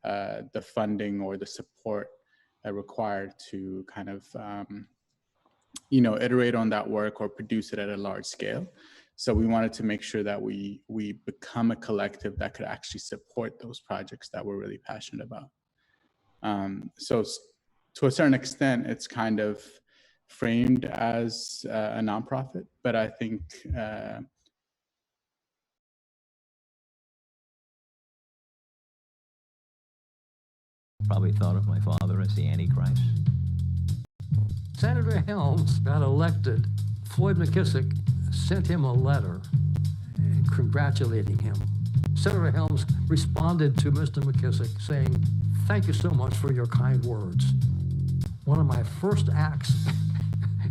the funding or the support required to kind of, iterate on that work or produce it at a large scale. So we wanted to make sure that we become a collective that could actually support those projects that we're really passionate about. So to a certain extent, it's kind of framed as a nonprofit, but I think probably thought of my father as the Antichrist. Senator Helms got elected. Floyd McKissick sent him a letter congratulating him. Senator Helms responded to Mr. McKissick saying, "Thank you so much for your kind words. One of my first acts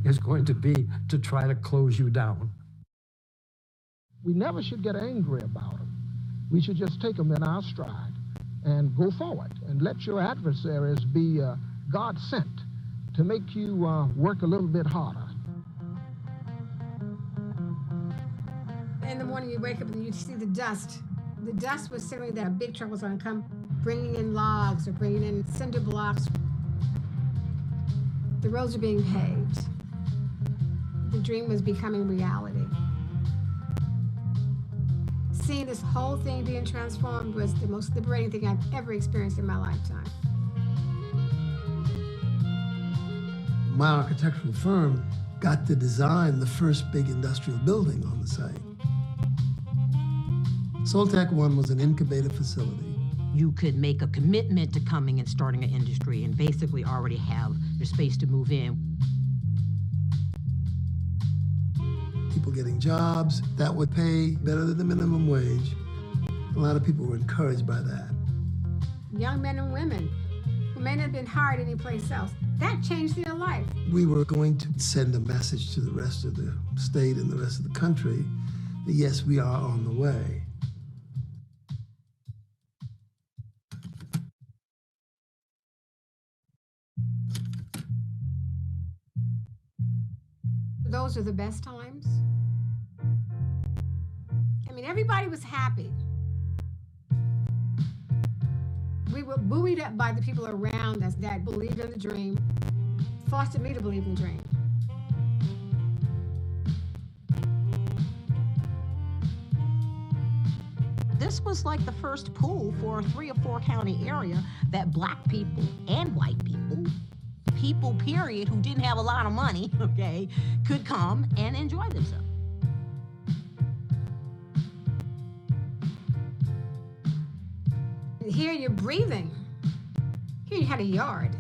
is going to be to try to close you down." We never should get angry about them. We should just take them in our stride and go forward and let your adversaries be God sent to make you work a little bit harder. In the morning you wake up and you see the dust. The dust was signaling that a big truck was going to come bringing in logs or bringing in cinder blocks. The roads are being paved. The dream was becoming reality. Seeing this whole thing being transformed was the most liberating thing I've ever experienced in my lifetime. My architectural firm got to design the first big industrial building on the site. Soltec 1 was an incubator facility. You could make a commitment to coming and starting an industry and basically already have your space to move in. People getting jobs that would pay better than the minimum wage. A lot of people were encouraged by that. Young men and women who may not have been hired anyplace else, that changed their life. We were going to send a message to the rest of the state and the rest of the country that yes, we are on the way. Those are the best times. I mean, everybody was happy. We were buoyed up by the people around us that believed in the dream, fostered me to believe in the dream. This was like the first pool for a 3 or 4 county area that Black people and white people period, who didn't have a lot of money, okay, could come and enjoy themselves. Here you're breathing. Here you had a yard.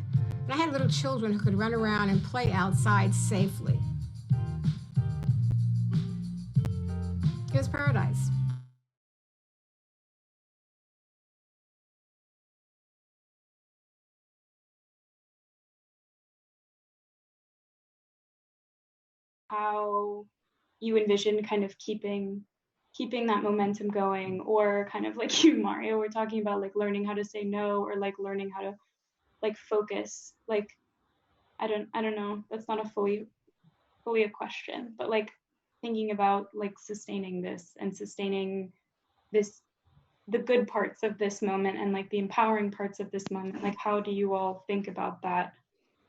And I had little children who could run around and play outside safely. It was paradise. How you envision kind of keeping that momentum going, or kind of like you, Mario, were talking about, like learning how to say no, or like learning how to like focus. Like I don't know, that's not a fully a question, but like thinking about like sustaining this and sustaining this, the good parts of this moment and like the empowering parts of this moment, like how do you all think about that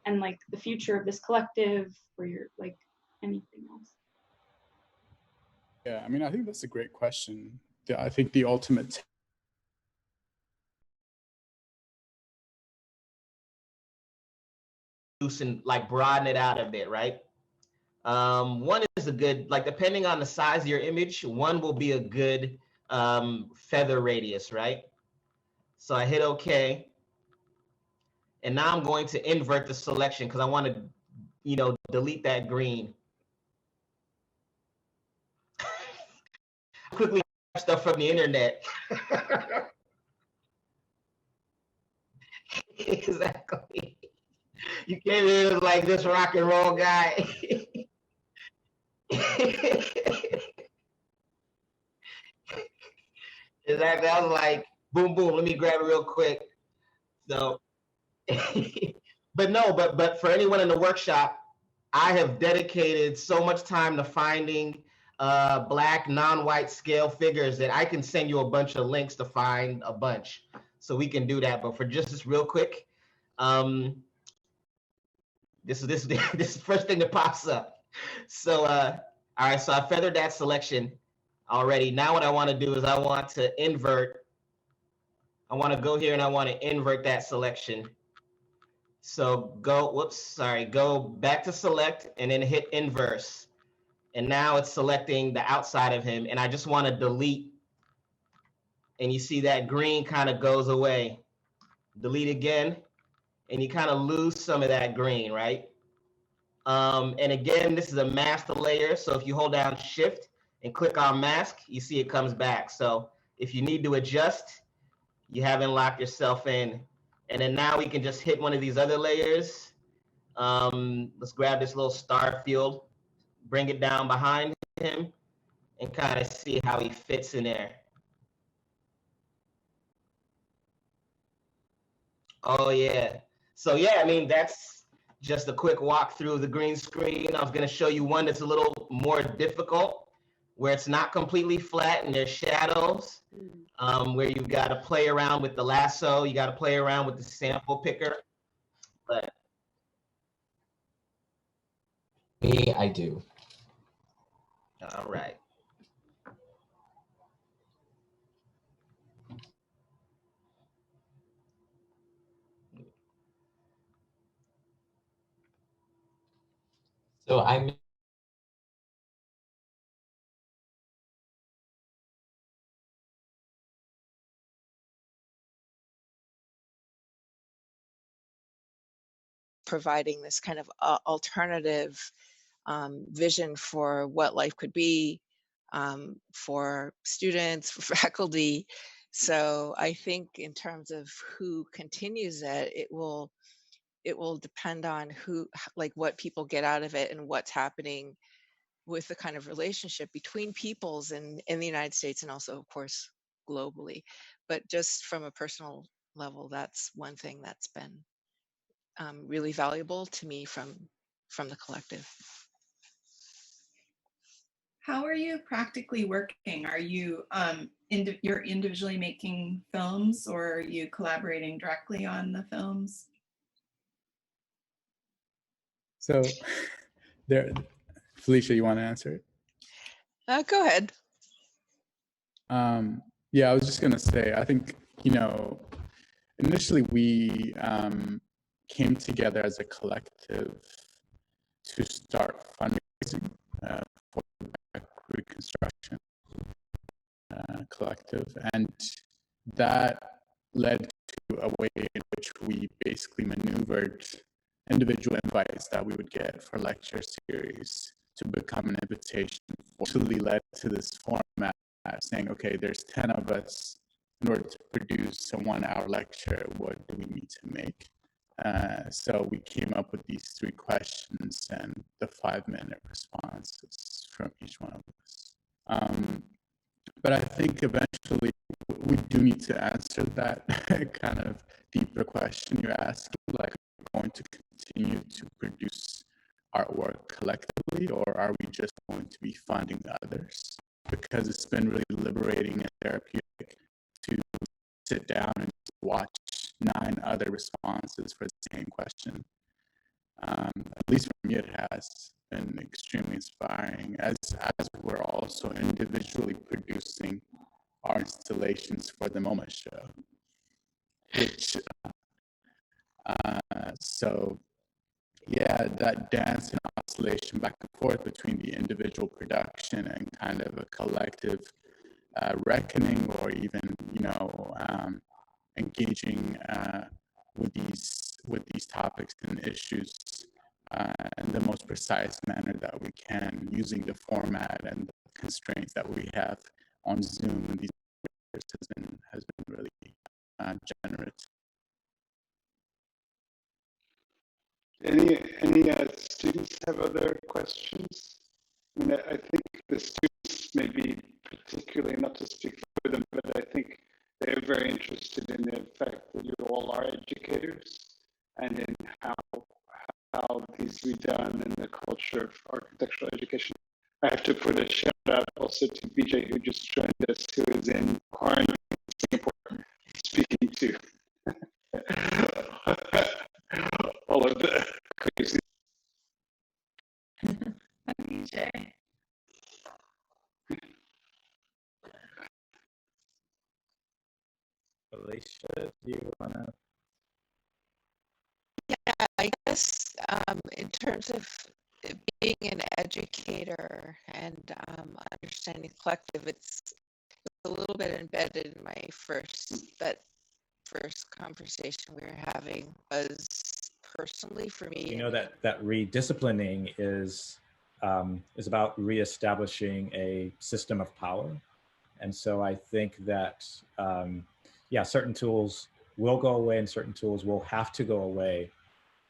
and like the future of this collective or your like anything else? Yeah, I mean, I think that's a great question. I think the ultimate and like broaden it out a bit, right? One is a good, like depending on the size of your image, one will be a good feather radius, right? So I hit OK. And now I'm going to invert the selection because I want to, you know, delete that green. Quickly stuff from the internet. Exactly. You came in like this rock and roll guy. Exactly. I was like, boom, boom. Let me grab it real quick. So, but for anyone in the workshop, I have dedicated so much time to finding Black non-white scale figures that I can send you a bunch of links to find a bunch. So we can do that. But for just this real quick, this is the first thing that pops up. So all right, so I feathered that selection already. Now what I want to do is I want to invert. I want to go here and I want to invert that selection. So go back to select and then hit inverse. And now it's selecting the outside of him. And I just want to delete. And you see that green kind of goes away. Delete again. And you kind of lose some of that green, right? And again, this is a master layer. So if you hold down Shift and click on mask, you see it comes back. So if you need to adjust, you haven't locked yourself in. And then now we can just hit one of these other layers. Let's grab this little star field, bring it down behind him, and kind of see how he fits in there. Oh, yeah. So, yeah, I mean, that's just a quick walk through the green screen. I was going to show you one that's a little more difficult, where it's not completely flat and there's shadows, where you've got to play around with the lasso. You got to play around with the sample picker. But me, I do. All right. So I'm providing this kind of alternative vision for what life could be for students, for faculty. So I think in terms of who continues it, it will depend on who, like what people get out of it and what's happening with the kind of relationship between peoples in the United States and also, of course, globally. But just from a personal level, that's one thing that's been really valuable to me from the collective. How are you practically working? Are you you're individually making films, or are you collaborating directly on the films? So there, Felecia, you want to answer it? Go ahead. Yeah, I was just going to say, I think, you know, initially we came together as a collective to start fundraising for the Black Reconstruction Collective. And that led to a way in which we basically maneuvered individual invites that we would get for lecture series to become an invitation. Actually led to this format saying, okay, there's 10 of us. In order to produce a 1-hour lecture, what do we need to make? So we came up with these 3 questions and the 5-minute responses from each one of us. But I think eventually we do need to answer that kind of deeper question you're asking, like, are we going to continue to produce artwork collectively, or are we just going to be funding others? Because it's been really liberating and therapeutic to sit down and watch 9 other responses for the same question. At least for me, it has been extremely inspiring, as we're also individually producing our installations for the MoMA show. Which, so yeah, that dance and oscillation back and forth between the individual production and kind of a collective reckoning, or even, you know, engaging with these topics and issues in the most precise manner that we can, using the format and the constraints that we have on Zoom and these has been really generous. Any students have other questions? I mean, I think the students may be particularly, not to speak for them, but I think they're very interested in the fact that you all are educators and in how these be done in the culture of architectural education. I have to put a shout out also to BJ, who just joined us, who is in quarantine in Singapore, speaking to all of the crazy. BJ. Felecia, do you want to? Yeah, I guess in terms of being an educator and understanding collective, it's a little bit embedded in my first conversation we were having was personally for me. You know that redisciplining is about reestablishing a system of power, and so I think that yeah, certain tools will go away and certain tools will have to go away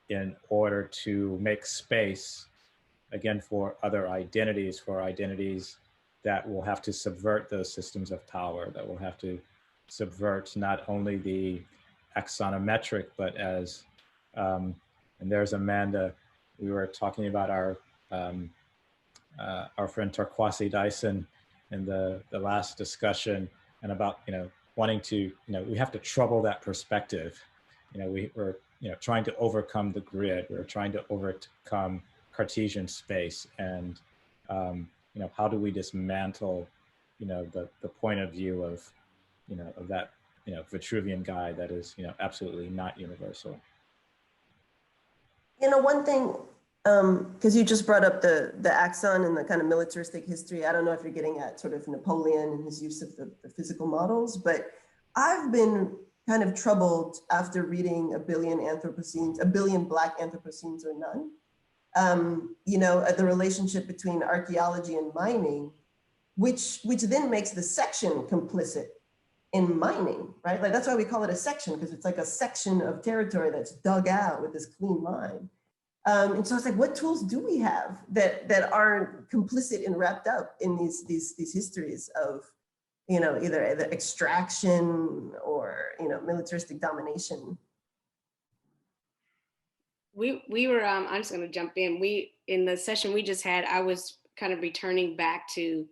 in order to make space again for other identities, for identities that will have to subvert those systems of power, that will have to subvert not only the axonometric, but as, and there's Amanda, we were talking about our friend Torkwasi Dyson in the last discussion, and about, you know, wanting to, you know, we have to trouble that perspective. You know, we're, you know, trying to overcome the grid, we're trying to overcome Cartesian space, and you know, how do we dismantle, you know, the point of view of, you know, of that, you know, Vitruvian guy that is, you know, absolutely not universal. You know, one thing, because you just brought up the axon and the kind of militaristic history. I don't know if you're getting at sort of Napoleon and his use of the physical models, but I've been kind of troubled after reading a billion Black Anthropocenes or None. You know, the relationship between archaeology and mining, which then makes the section complicit in mining, right? Like that's why we call it a section, because it's like a section of territory that's dug out with this clean mine. And so it's like, what tools do we have that aren't complicit and wrapped up in these histories of, you know, either extraction or, you know, militaristic domination? We were, I'm just gonna jump in. In the session we just had, I was kind of returning back to,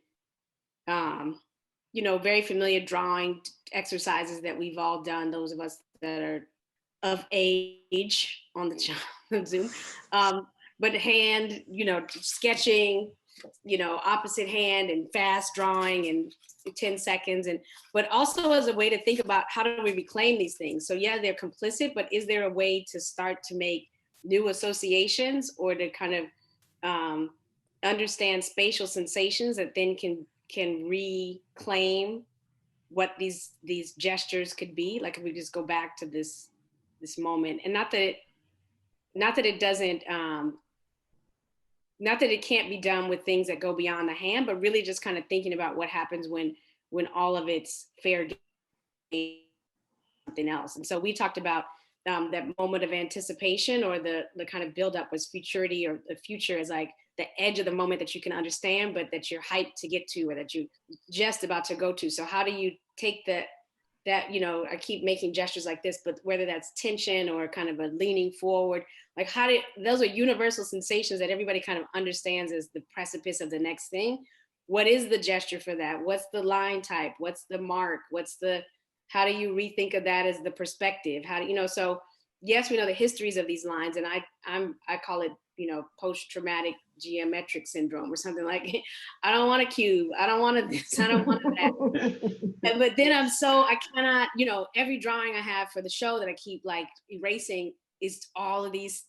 you know, very familiar drawing exercises that we've all done, those of us that are of age on the Zoom. But hand, you know, sketching, you know, opposite hand and fast drawing and 10 seconds. But also as a way to think about how do we reclaim these things? So yeah, they're complicit, but is there a way to start to make new associations, or to kind of understand spatial sensations that then can reclaim what these gestures could be? Like if we just go back to this moment, and not that it doesn't, not that it can't be done with things that go beyond the hand, but really just kind of thinking about what happens when all of it's fair game, something else. And so we talked about that moment of anticipation, or the kind of buildup was futurity, or the future is like the edge of the moment that you can understand, but that you're hyped to get to, or that you're just about to go to. So how do you take that, you know, I keep making gestures like this, but whether that's tension or kind of a leaning forward, like those are universal sensations that everybody kind of understands as the precipice of the next thing. What is the gesture for that? What's the line type? What's the mark? How do you rethink of that as the perspective? How do you know? So yes, we know the histories of these lines, and I call it, you know, post-traumatic geometric syndrome or something like. I don't want a cube. I don't want this. I don't want that. But then I cannot, you know, every drawing I have for the show that I keep like erasing is all of these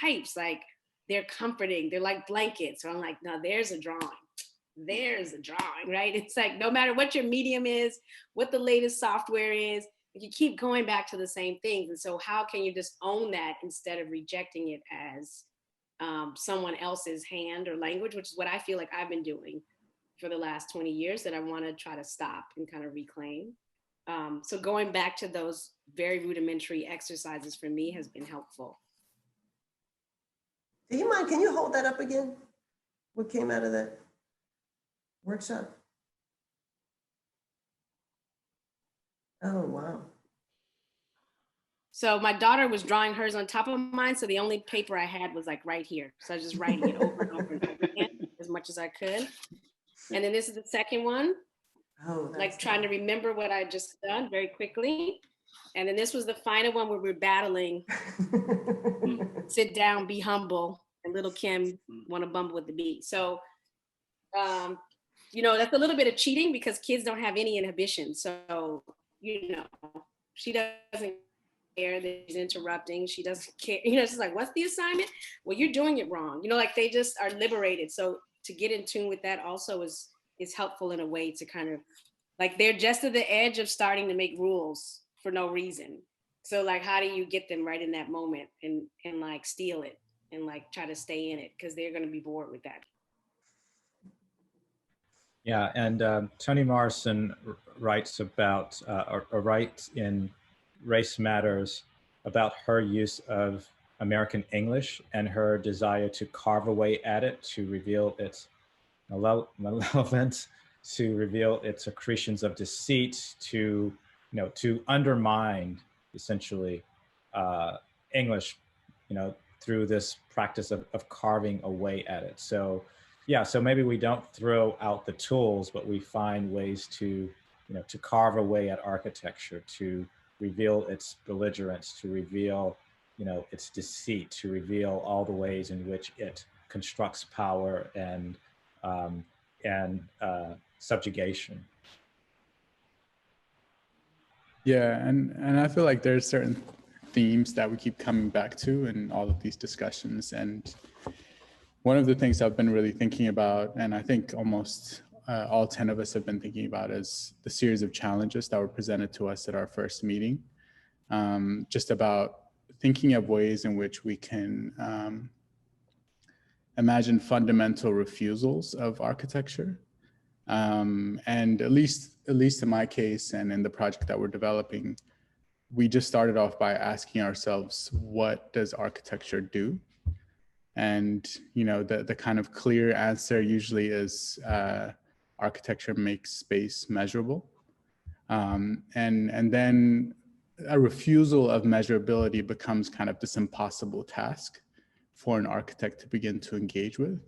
types. Like they're comforting. They're like blankets. So I'm like, no, there's a drawing. There's a drawing, right? It's like no matter what your medium is, what the latest software is, you keep going back to the same things. And so how can you just own that instead of rejecting it as someone else's hand or language, which is what I feel like I've been doing for the last 20 years that I want to try to stop and kind of reclaim. So going back to those very rudimentary exercises for me has been helpful. Do you mind, can you hold that up again? What came out of that workshop? Oh, wow. So my daughter was drawing hers on top of mine. So the only paper I had was like right here. So I was just writing it over and over and over again as much as I could. And then this is the second one. Oh, like trying to remember what I just done very quickly. And then this was the final one where we're battling. Sit down, be humble. And little Kim want to bumble with the beat. So, you know, that's a little bit of cheating because kids don't have any inhibition. So, you know, she doesn't care that she's interrupting. She doesn't care. You know, she's like, what's the assignment? Well, you're doing it wrong. You know, like they just are liberated. So to get in tune with that also is helpful in a way to kind of, like they're just at the edge of starting to make rules for no reason. So like, how do you get them right in that moment and like steal it and like try to stay in it? Because they're going to be bored with that. Yeah, and Toni Morrison writes about, or writes in Race Matters about her use of American English and her desire to carve away at it, to reveal its malevolence, to reveal its accretions of deceit, to, you know, to undermine essentially English, you know, through this practice of carving away at it. So yeah, so maybe we don't throw out the tools, but we find ways to, you know, to carve away at architecture, to reveal its belligerence, to reveal, you know, its deceit, to reveal all the ways in which it constructs power and subjugation. Yeah, and I feel like there's certain themes that we keep coming back to in all of these discussions. And one of the things I've been really thinking about, and I think almost all 10 of us have been thinking about, is the series of challenges that were presented to us at our first meeting. Just about thinking of ways in which we can imagine fundamental refusals of architecture. And at least in my case and in the project that we're developing, we just started off by asking ourselves, what does architecture do? And, you know, the kind of clear answer usually is architecture makes space measurable. And then a refusal of measurability becomes kind of this impossible task for an architect to begin to engage with.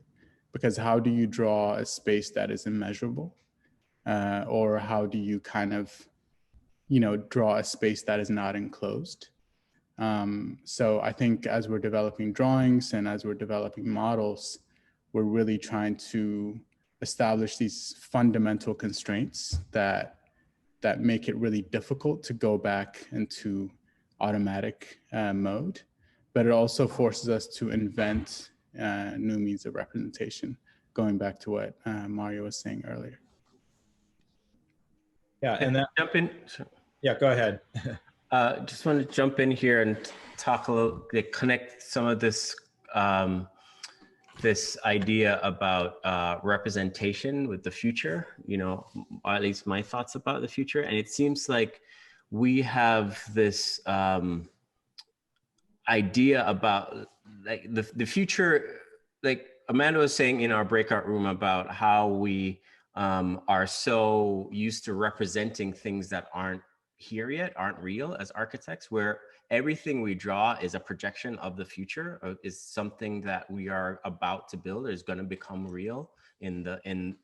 Because how do you draw a space that is immeasurable? Or how do you kind of, you know, draw a space that is not enclosed? So I think as we're developing drawings and as we're developing models, we're really trying to establish these fundamental constraints that make it really difficult to go back into automatic mode, but it also forces us to invent new means of representation, going back to what Mario was saying earlier. Yeah, and then jump in. Yeah, go ahead. Just want to jump in here and talk a little, connect some of this this idea about representation with the future, you know, or at least my thoughts about the future. And it seems like we have this idea about like the future, like Amanda was saying in our breakout room about how we are so used to representing things that aren't here yet, aren't real as architects, where everything we draw is a projection of the future, or is something that we are about to build, or is going to become real in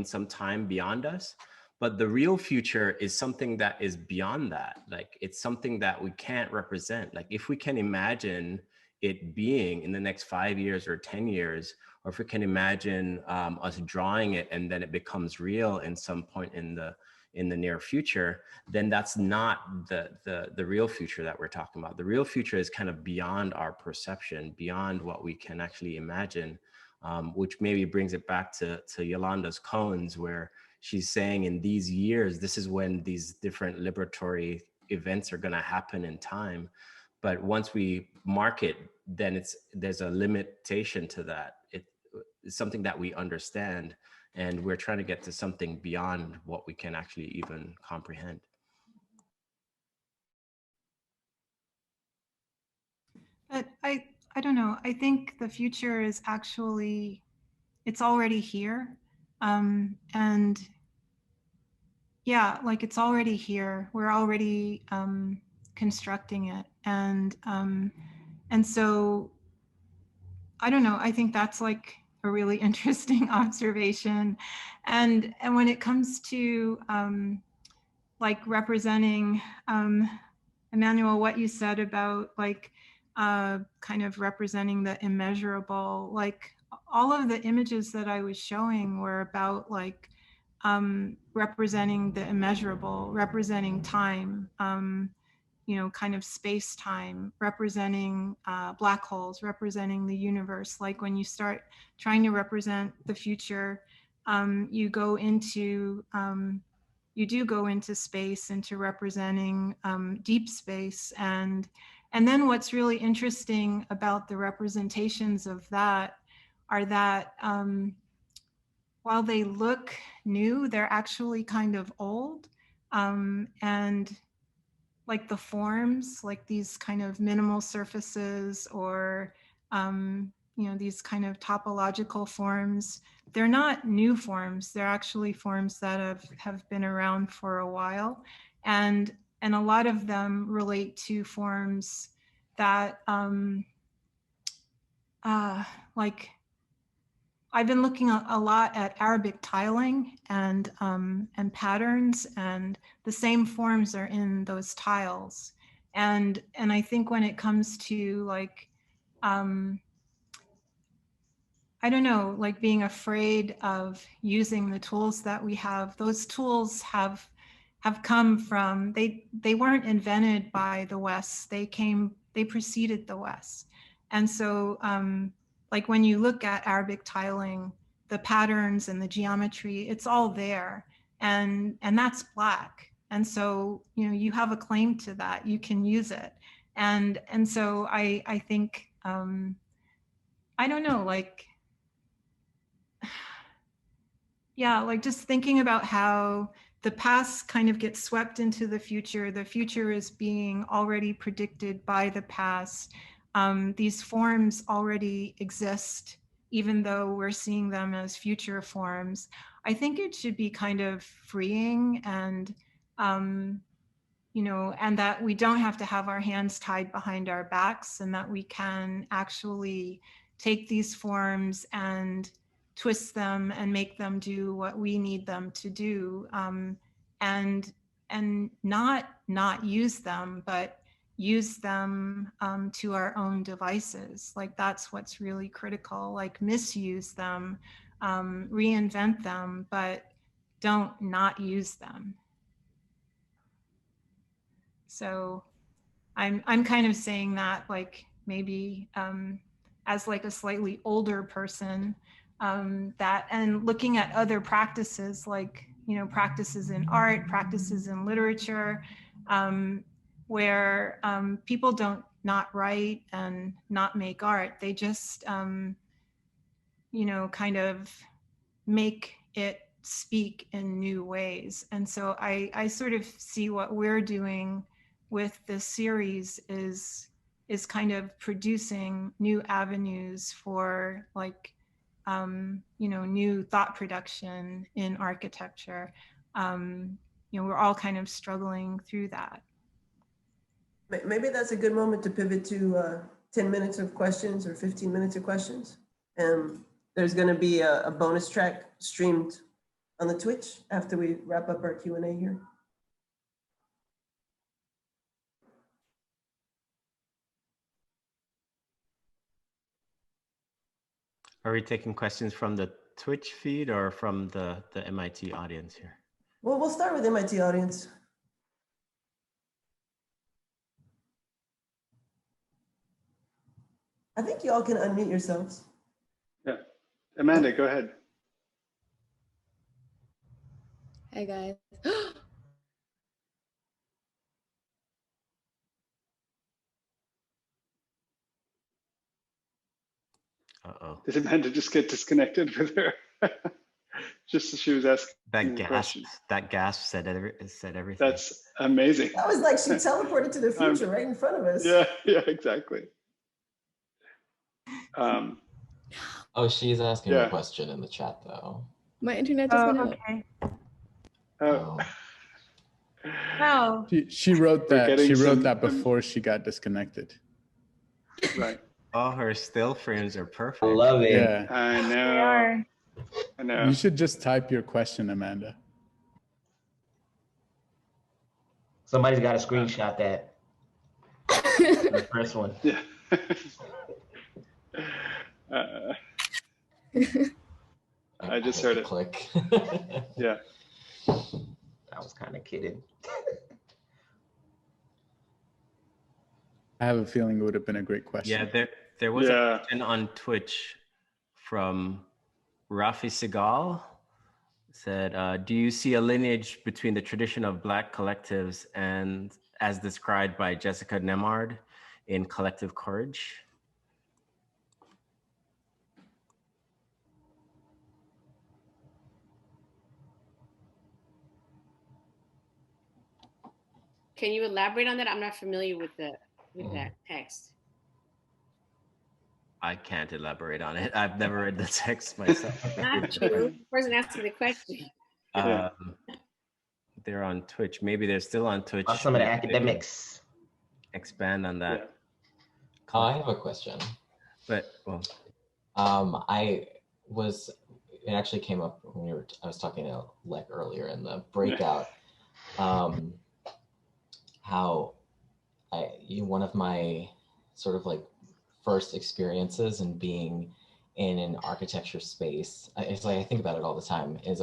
some time beyond us. But the real future is something that is beyond that. Like, it's something that we can't represent. Like, if we can imagine it being in the next 5 years or 10 years, or if we can imagine us drawing it and then it becomes real in some point in the near future, then that's not the real future that we're talking about. The real future is kind of beyond our perception, beyond what we can actually imagine, which maybe brings it back to Yolanda's cones, where she's saying in these years, this is when these different liberatory events are going to happen in time. But once we mark it, then there's a limitation to that. It's something that we understand, and we're trying to get to something beyond what we can actually even comprehend. But I don't know. I think the future is actually, it's already here. And yeah, like it's already here. We're already constructing it. And so I don't know. I think that's like a really interesting observation. And when it comes to like representing, Emanuel, what you said about like kind of representing the immeasurable, like all of the images that I was showing were about like representing the immeasurable, representing time, you know, kind of space time, representing black holes, representing the universe. Like when you start trying to represent the future, you go into, you do go into space, into representing deep space. And then what's really interesting about the representations of that are that while they look new, they're actually kind of old. And like the forms, like these kind of minimal surfaces, or you know, these kind of topological forms, they're not new forms. They're actually forms that have been around for a while. And a lot of them relate to forms that like I've been looking a lot at Arabic tiling and patterns, and the same forms are in those tiles. And I think when it comes to like, I don't know, like being afraid of using the tools that we have, those tools have come from, they weren't invented by the West. They preceded the West. And so like when you look at Arabic tiling, the patterns and the geometry, it's all there, and that's black. And so, you know, you have a claim to that, you can use it. And so I think, I don't know, like, yeah, like just thinking about how the past kind of gets swept into the future. The future is being already predicted by the past. These forms already exist, even though we're seeing them as future forms. I think it should be kind of freeing, and, you know, and that we don't have to have our hands tied behind our backs, and that we can actually take these forms and twist them and make them do what we need them to do, and not use them, but use them to our own devices. Like that's what's really critical. Like misuse them, reinvent them, but don't not use them. So I'm kind of saying that, like maybe as like a slightly older person, that, and looking at other practices, like, you know, practices in art, practices in literature, where people don't not write and not make art. They just, you know, kind of make it speak in new ways. And so I sort of see what we're doing with this series is kind of producing new avenues for like, you know, new thought production in architecture. we're all kind of struggling through that. Maybe that's a good moment to pivot to 10 minutes of questions or 15 minutes of questions. There's going to be a bonus track streamed on the Twitch after we wrap up our Q&A here. Are we taking questions from the Twitch feed or from the MIT audience here? Well, we'll start with MIT audience. I think you all can unmute yourselves. Yeah. Amanda, go ahead. Hey guys. Uh-oh. Did Amanda just get disconnected with her? Just as she was asking the question. That gasp said everything. That's amazing. That was like she teleported to the future right in front of us. Yeah, exactly. Oh, she's asking a question in the chat though. My internet just went out. Okay. Oh. No. She wrote that. She wrote that before she got disconnected. Right. All her still frames are perfect. I love it. Yeah. I know. They are. I know. You should just type your question, Amanda. Somebody's got to screenshot that. The first one. Yeah. I just heard it. Click. Yeah. I was kind of kidding. I have a feeling it would have been a great question. Yeah, there was a question on Twitch from Rafi Segal. Said, do you see a lineage between the tradition of Black collectives and as described by Jessica Nemard in Collective Courage? Can you elaborate on that? I'm not familiar with that text. I can't elaborate on it. I've never read the text myself. Not you. The person asking the question. They're on Twitch. Maybe they're still on Twitch. Some of the academics. Expand on that. I have a question. But well, it actually came up when I was talking to Lek earlier in the breakout. How one of my sort of like first experiences in being in an architecture space, it's like I think about it all the time, is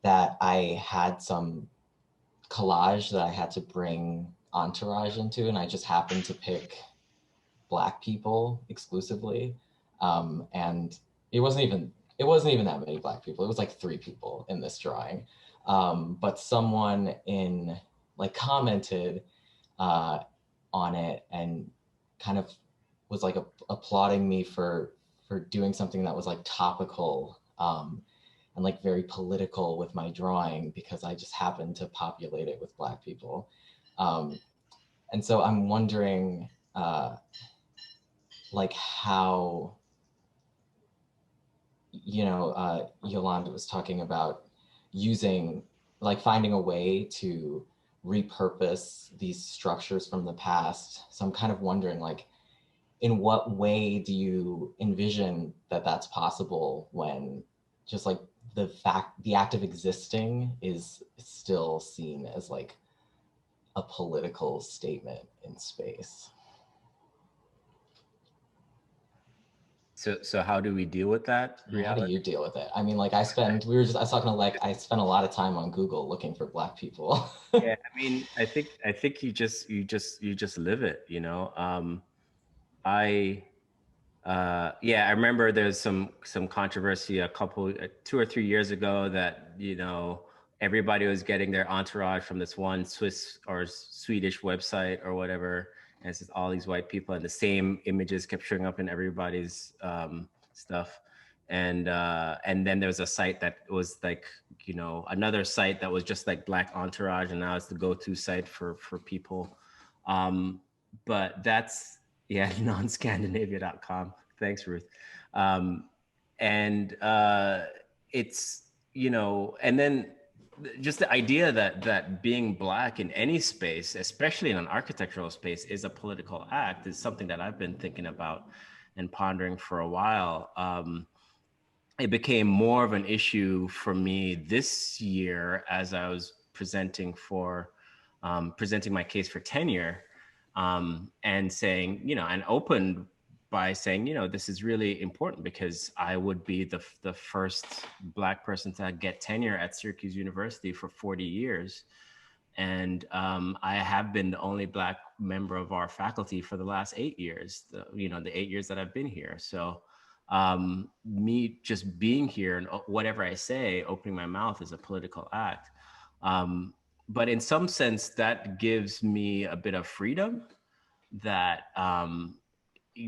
that I had some collage that I had to bring entourage into, and I just happened to pick Black people exclusively, and it wasn't even that many Black people. It was like 3 people in this drawing, but someone commented on it and kind of was like applauding me for doing something that was like topical and like very political with my drawing, because I just happened to populate it with Black people. And so I'm wondering like how, Yolande was talking about finding a way to repurpose these structures from the past. So I'm kind of wondering, like, in what way do you envision that that's possible when just like the act of existing is still seen as like a political statement in space? So how do we deal with that reality? How do you deal with it? I mean, like I was talking to like, I spent a lot of time on Google looking for Black people. Yeah, I mean, I think you just live it, you know? I remember there's some controversy 2 or 3 years ago that, everybody was getting their entourage from this one Swiss or Swedish website or whatever. And it's just all these white people, and the same images kept showing up in everybody's stuff. And then there was a site that was like, another site that was just like Black entourage, and now it's the go-to site for people. But that's, nonscandinavia.com. Thanks, Ruth. It's, and then just the idea that being Black in any space, especially in an architectural space, is a political act is something that I've been thinking about and pondering for a while. It became more of an issue for me this year as I was presenting my case for tenure, and saying, and opened by saying, this is really important because I would be the first Black person to get tenure at Syracuse University for 40 years. And I have been the only Black member of our faculty for the last 8 years, the 8 years that I've been here. So me just being here and whatever I say, opening my mouth is a political act. But in some sense, that gives me a bit of freedom that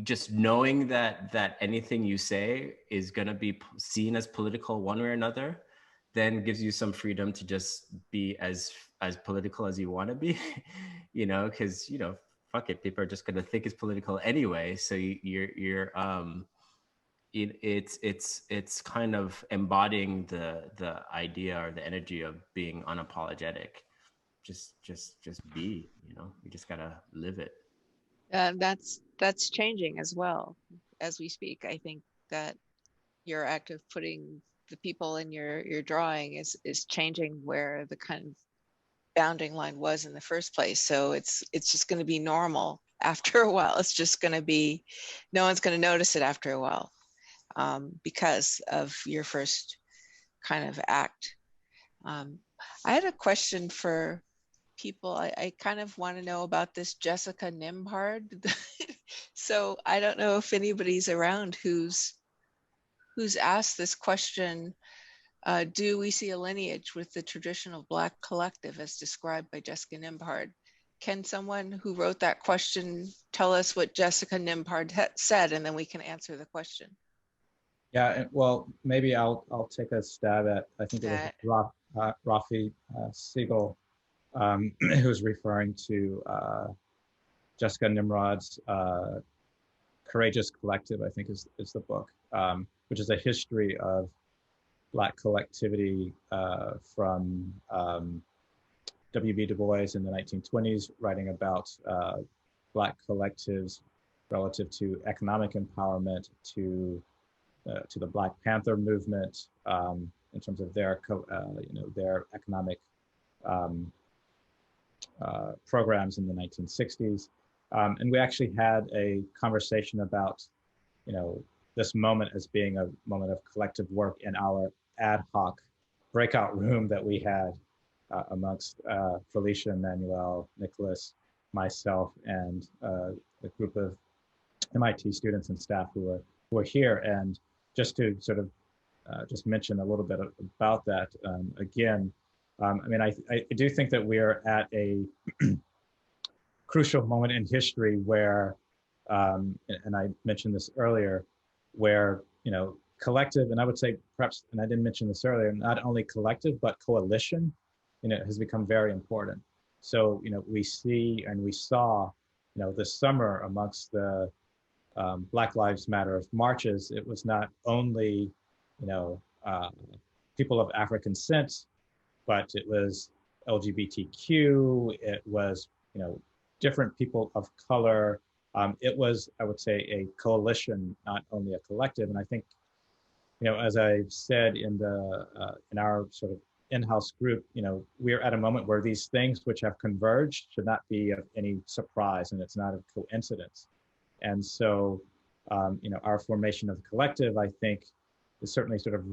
just knowing that anything you say is going to be seen as political one way or another, then gives you some freedom to just be as political as you want to be, because, fuck it, people are just going to think it's political anyway. So it's kind of embodying the idea or the energy of being unapologetic. Just be, you just got to live it. That's changing as well as we speak. I think that your act of putting the people in your drawing is changing where the kind of bounding line was in the first place. So it's just going to be normal after a while. It's just going to be, no one's going to notice it after a while, because of your first kind of act. I had a question for people. I kind of want to know about this Jessica Nembhard. So I don't know if anybody's around who's asked this question. Do we see a lineage with the traditional Black collective as described by Jessica Nembhard? Can someone who wrote that question tell us what Jessica Nembhard said, and then we can answer the question? Yeah, well, maybe I'll take a stab at, I think it was Rafi Siegel, who's referring to Jessica Nimrod's Courageous Collective, I think is the book, which is a history of Black collectivity from W.B. Du Bois in the 1920s, writing about Black collectives relative to economic empowerment, to the Black Panther movement, in terms of their economic programs in the 1960s. And we actually had a conversation about, this moment as being a moment of collective work in our ad hoc breakout room that we had amongst Felecia, Emanuel, Nicholas, myself, and a group of MIT students and staff who were here. And just to sort of just mention a little bit about that, again, I do think that we are at a crucial moment in history where, and I mentioned this earlier, where, collective, and I would say perhaps, and I didn't mention this earlier, not only collective, but coalition, has become very important. So, we see and we saw, this summer amongst the Black Lives Matter marches, it was not only, people of African descent, but it was LGBTQ, it was, different people of color. It was, I would say, a coalition, not only a collective. And I think, as I said in our sort of in-house group, we're at a moment where these things which have converged should not be of any surprise, and it's not a coincidence. And so, our formation of the collective, I think, is certainly sort of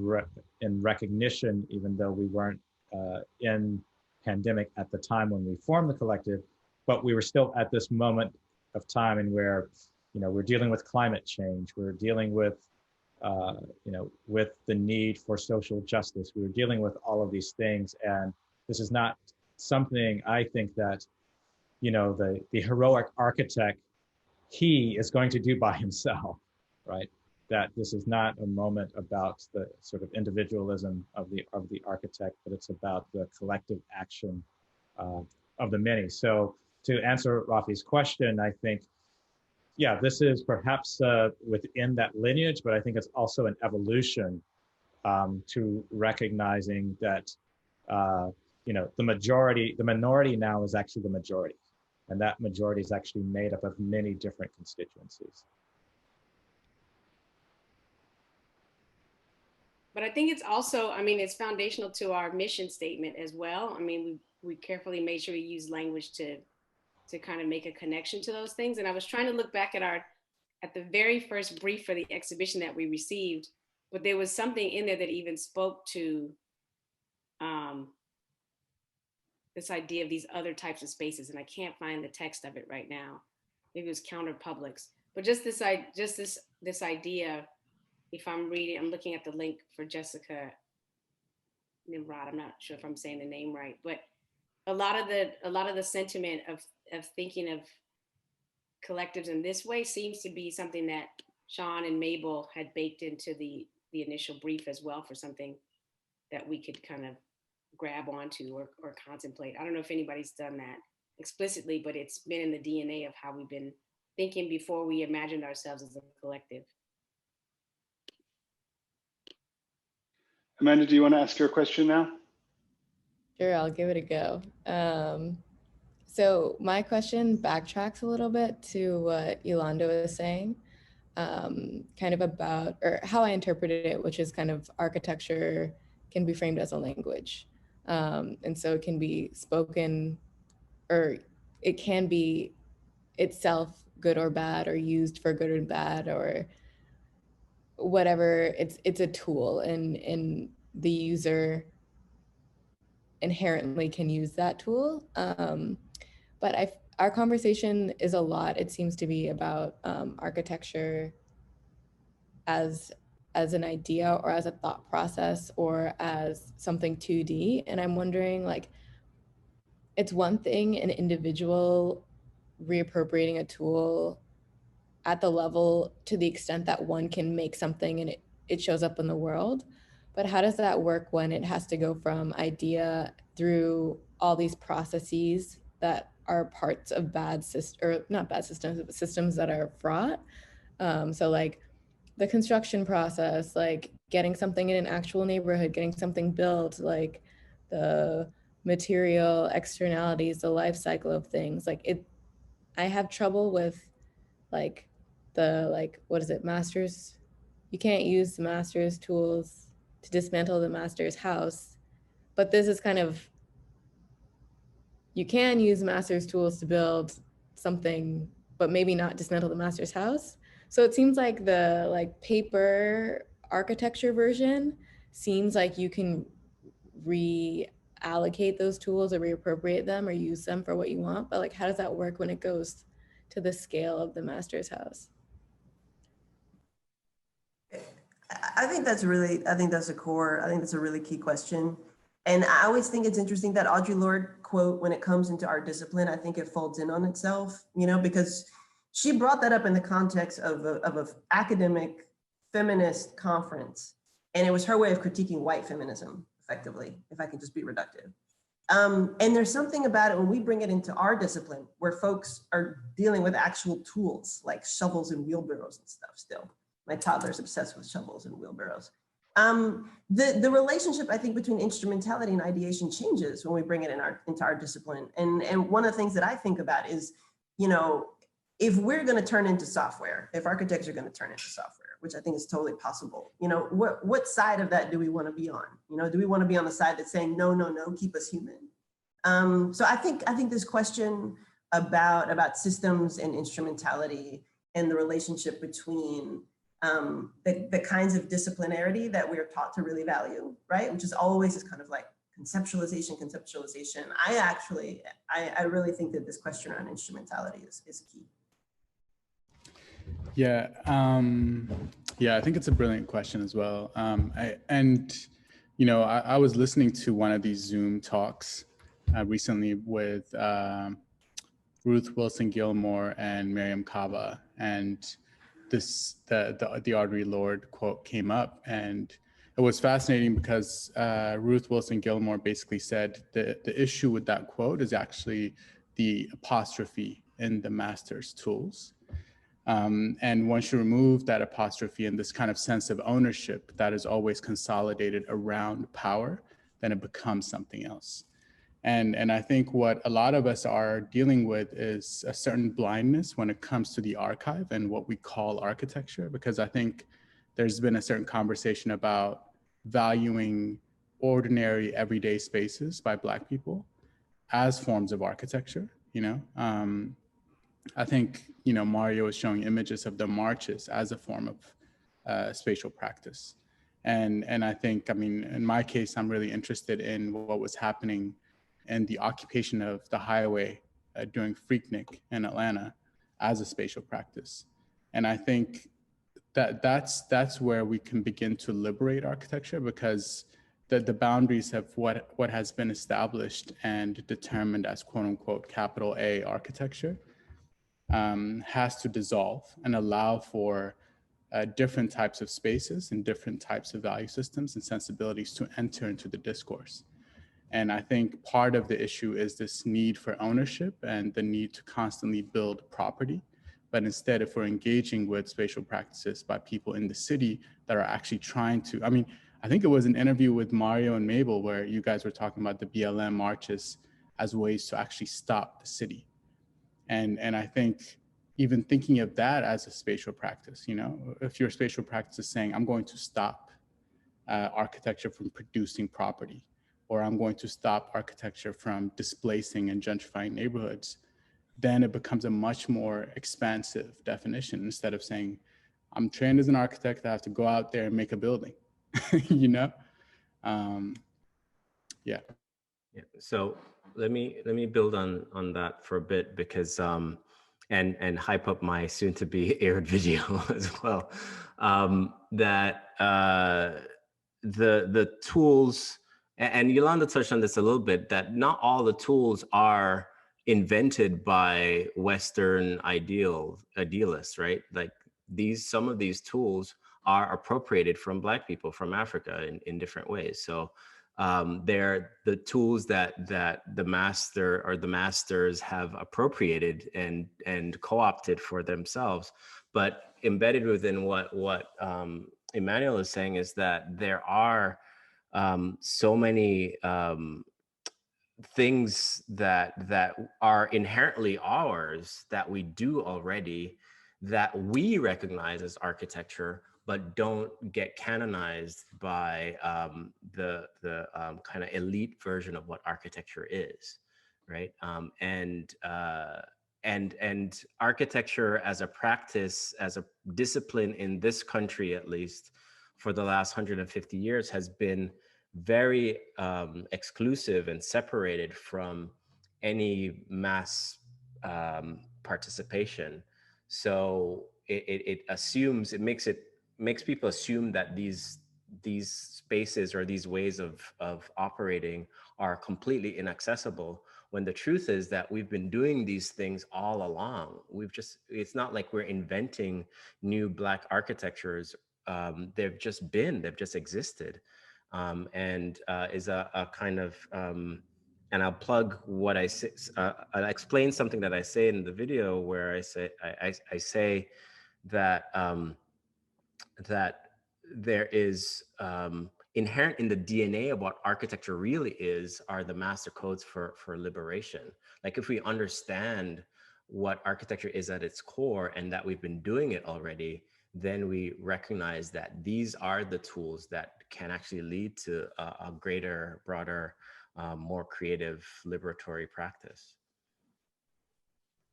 in recognition, even though we weren't in pandemic at the time when we formed the collective, but we were still at this moment of time and where, we're dealing with climate change, we're dealing with, with the need for social justice, we were dealing with all of these things. And this is not something I think that, the heroic architect, he is going to do by himself, right? That this is not a moment about the sort of individualism of the architect, but it's about the collective action of the many. So to answer Rafi's question, I think, yeah, this is perhaps within that lineage, but I think it's also an evolution to recognizing that you know, the minority now is actually the majority. And that majority is actually made up of many different constituencies. But I think it's also, I mean, it's foundational to our mission statement as well. I mean, we carefully made sure we use language to kind of make a connection to those things. And I was trying to look back at the very first brief for the exhibition that we received, but there was something in there that even spoke to this idea of these other types of spaces. And I can't find the text of it right now. Maybe it was counter publics, but just this idea, if I'm looking at the link for Jessica Nimrod. I'm not sure if I'm saying the name right, but a lot of the sentiment of thinking of collectives in this way seems to be something that Sean and Mabel had baked into the initial brief as well, for something that we could kind of grab onto or contemplate. I don't know if anybody's done that explicitly, but it's been in the DNA of how we've been thinking before we imagined ourselves as a collective. Amanda, do you want to ask your question now? Sure, I'll give it a go. So my question backtracks a little bit to what Yolande was saying, kind of about, or how I interpreted it, which is kind of architecture can be framed as a language. And so it can be spoken, or it can be itself good or bad, or used for good or bad, or whatever. It's a tool, and the user inherently can use that tool. But our conversation is a lot, it seems to be about architecture as an idea or as a thought process or as something 2D. And I'm wondering, like, it's one thing an individual reappropriating a tool at the level to the extent that one can make something and it shows up in the world. But how does that work when it has to go from idea through all these processes that are parts of not bad systems, but systems that are fraught? So like the construction process, like getting something in an actual neighborhood, getting something built, like the material externalities, the life cycle of things. I have trouble with what is it, masters? You can't use the master's tools to dismantle the master's house, but this is kind of, you can use master's tools to build something, but maybe not dismantle the master's house. So it seems like the paper architecture version seems like you can reallocate those tools or reappropriate them or use them for what you want, but how does that work when it goes to the scale of the master's house? I think that's a really key question. And I always think it's interesting that Audre Lorde quote, when it comes into our discipline, I think it folds in on itself, because she brought that up in the context of an academic feminist conference. And it was her way of critiquing white feminism, effectively, if I can just be reductive. And there's something about it when we bring it into our discipline where folks are dealing with actual tools like shovels and wheelbarrows and stuff still. My toddler's obsessed with shovels and wheelbarrows. The relationship, I think, between instrumentality and ideation changes when we bring it into our discipline. And one of the things that I think about is, if we're going to turn into software, if architects are going to turn into software, which I think is totally possible, what side of that do we want to be on? Do we want to be on the side that's saying, no, keep us human? So I think this question about systems and instrumentality and the relationship between the kinds of disciplinarity that we're taught to really value, right? Which is always this kind of conceptualization. I really think that this question around instrumentality is key. Yeah, I think it's a brilliant question as well. I was listening to one of these Zoom talks recently with Ruth Wilson Gilmore and Miriam Kaba, and the Audre Lorde quote came up, and it was fascinating because Ruth Wilson Gilmore basically said the issue with that quote is actually the apostrophe in the master's tools. And once you remove that apostrophe and this kind of sense of ownership that is always consolidated around power, then it becomes something else. And I think what a lot of us are dealing with is a certain blindness when it comes to the archive and what we call architecture, because I think there's been a certain conversation about valuing ordinary everyday spaces by Black people as forms of architecture, you know? I think, you know, Mario was showing images of the marches as a form of spatial practice. And I think, I mean, in my case, I'm really interested in what was happening and the occupation of the highway during Freaknik in Atlanta as a spatial practice. And I think that that's where we can begin to liberate architecture, because the boundaries of what has been established and determined as quote unquote capital A architecture has to dissolve and allow for different types of spaces and different types of value systems and sensibilities to enter into the discourse. And I think part of the issue is this need for ownership and the need to constantly build property. But instead, if we're engaging with spatial practices by people in the city that are actually trying to, I mean, I think it was an interview with Mario and Mabel where you guys were talking about the BLM marches as ways to actually stop the city. And I think even thinking of that as a spatial practice, you know, if your spatial practice is saying, I'm going to stop architecture from producing property, or I'm going to stop architecture from displacing and gentrifying neighborhoods, then it becomes a much more expansive definition instead of saying, I'm trained as an architect, I have to go out there and make a building, you know? Yeah. Yeah. So let me build on that for a bit, because and hype up my soon to be aired video as well. That the tools, and Yolande touched on this a little bit, that not all the tools are invented by Western idealists, right? Like some of these tools are appropriated from Black people from Africa in different ways. So they're the tools that the master or the masters have appropriated and co-opted for themselves. But embedded within what Emanuel is saying is that there are so many things that are inherently ours that we do already, that we recognize as architecture, but don't get canonized by the kind of elite version of what architecture is, right? And architecture as a practice, as a discipline in this country, at least for the last 150 years, has been very exclusive and separated from any mass participation. So it makes people assume that these spaces or these ways of operating are completely inaccessible, when the truth is that we've been doing these things all along. It's not like we're inventing new Black architectures. They've just existed. And is a kind of, and I'll plug what I say, I'll explain something that I say in the video, where I say that that there is inherent in the DNA of what architecture really is are the master codes for liberation. Like if we understand what architecture is at its core and that we've been doing it already, then we recognize that these are the tools that can actually lead to a greater, broader, more creative, liberatory practice.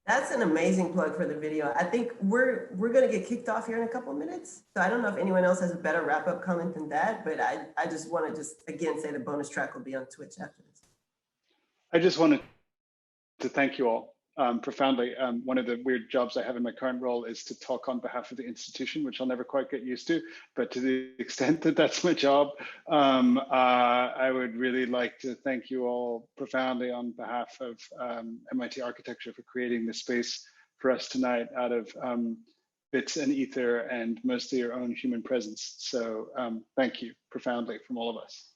That's an amazing plug for the video. I think we're gonna get kicked off here in a couple of minutes. So I don't know if anyone else has a better wrap-up comment than that, but I just wanna again say the bonus track will be on Twitch after this. I just wanted to thank you all profoundly. One of the weird jobs I have in my current role is to talk on behalf of the institution, which I'll never quite get used to, but to the extent that that's my job, I would really like to thank you all profoundly on behalf of MIT Architecture for creating this space for us tonight out of bits and ether and mostly your own human presence. So thank you profoundly from all of us.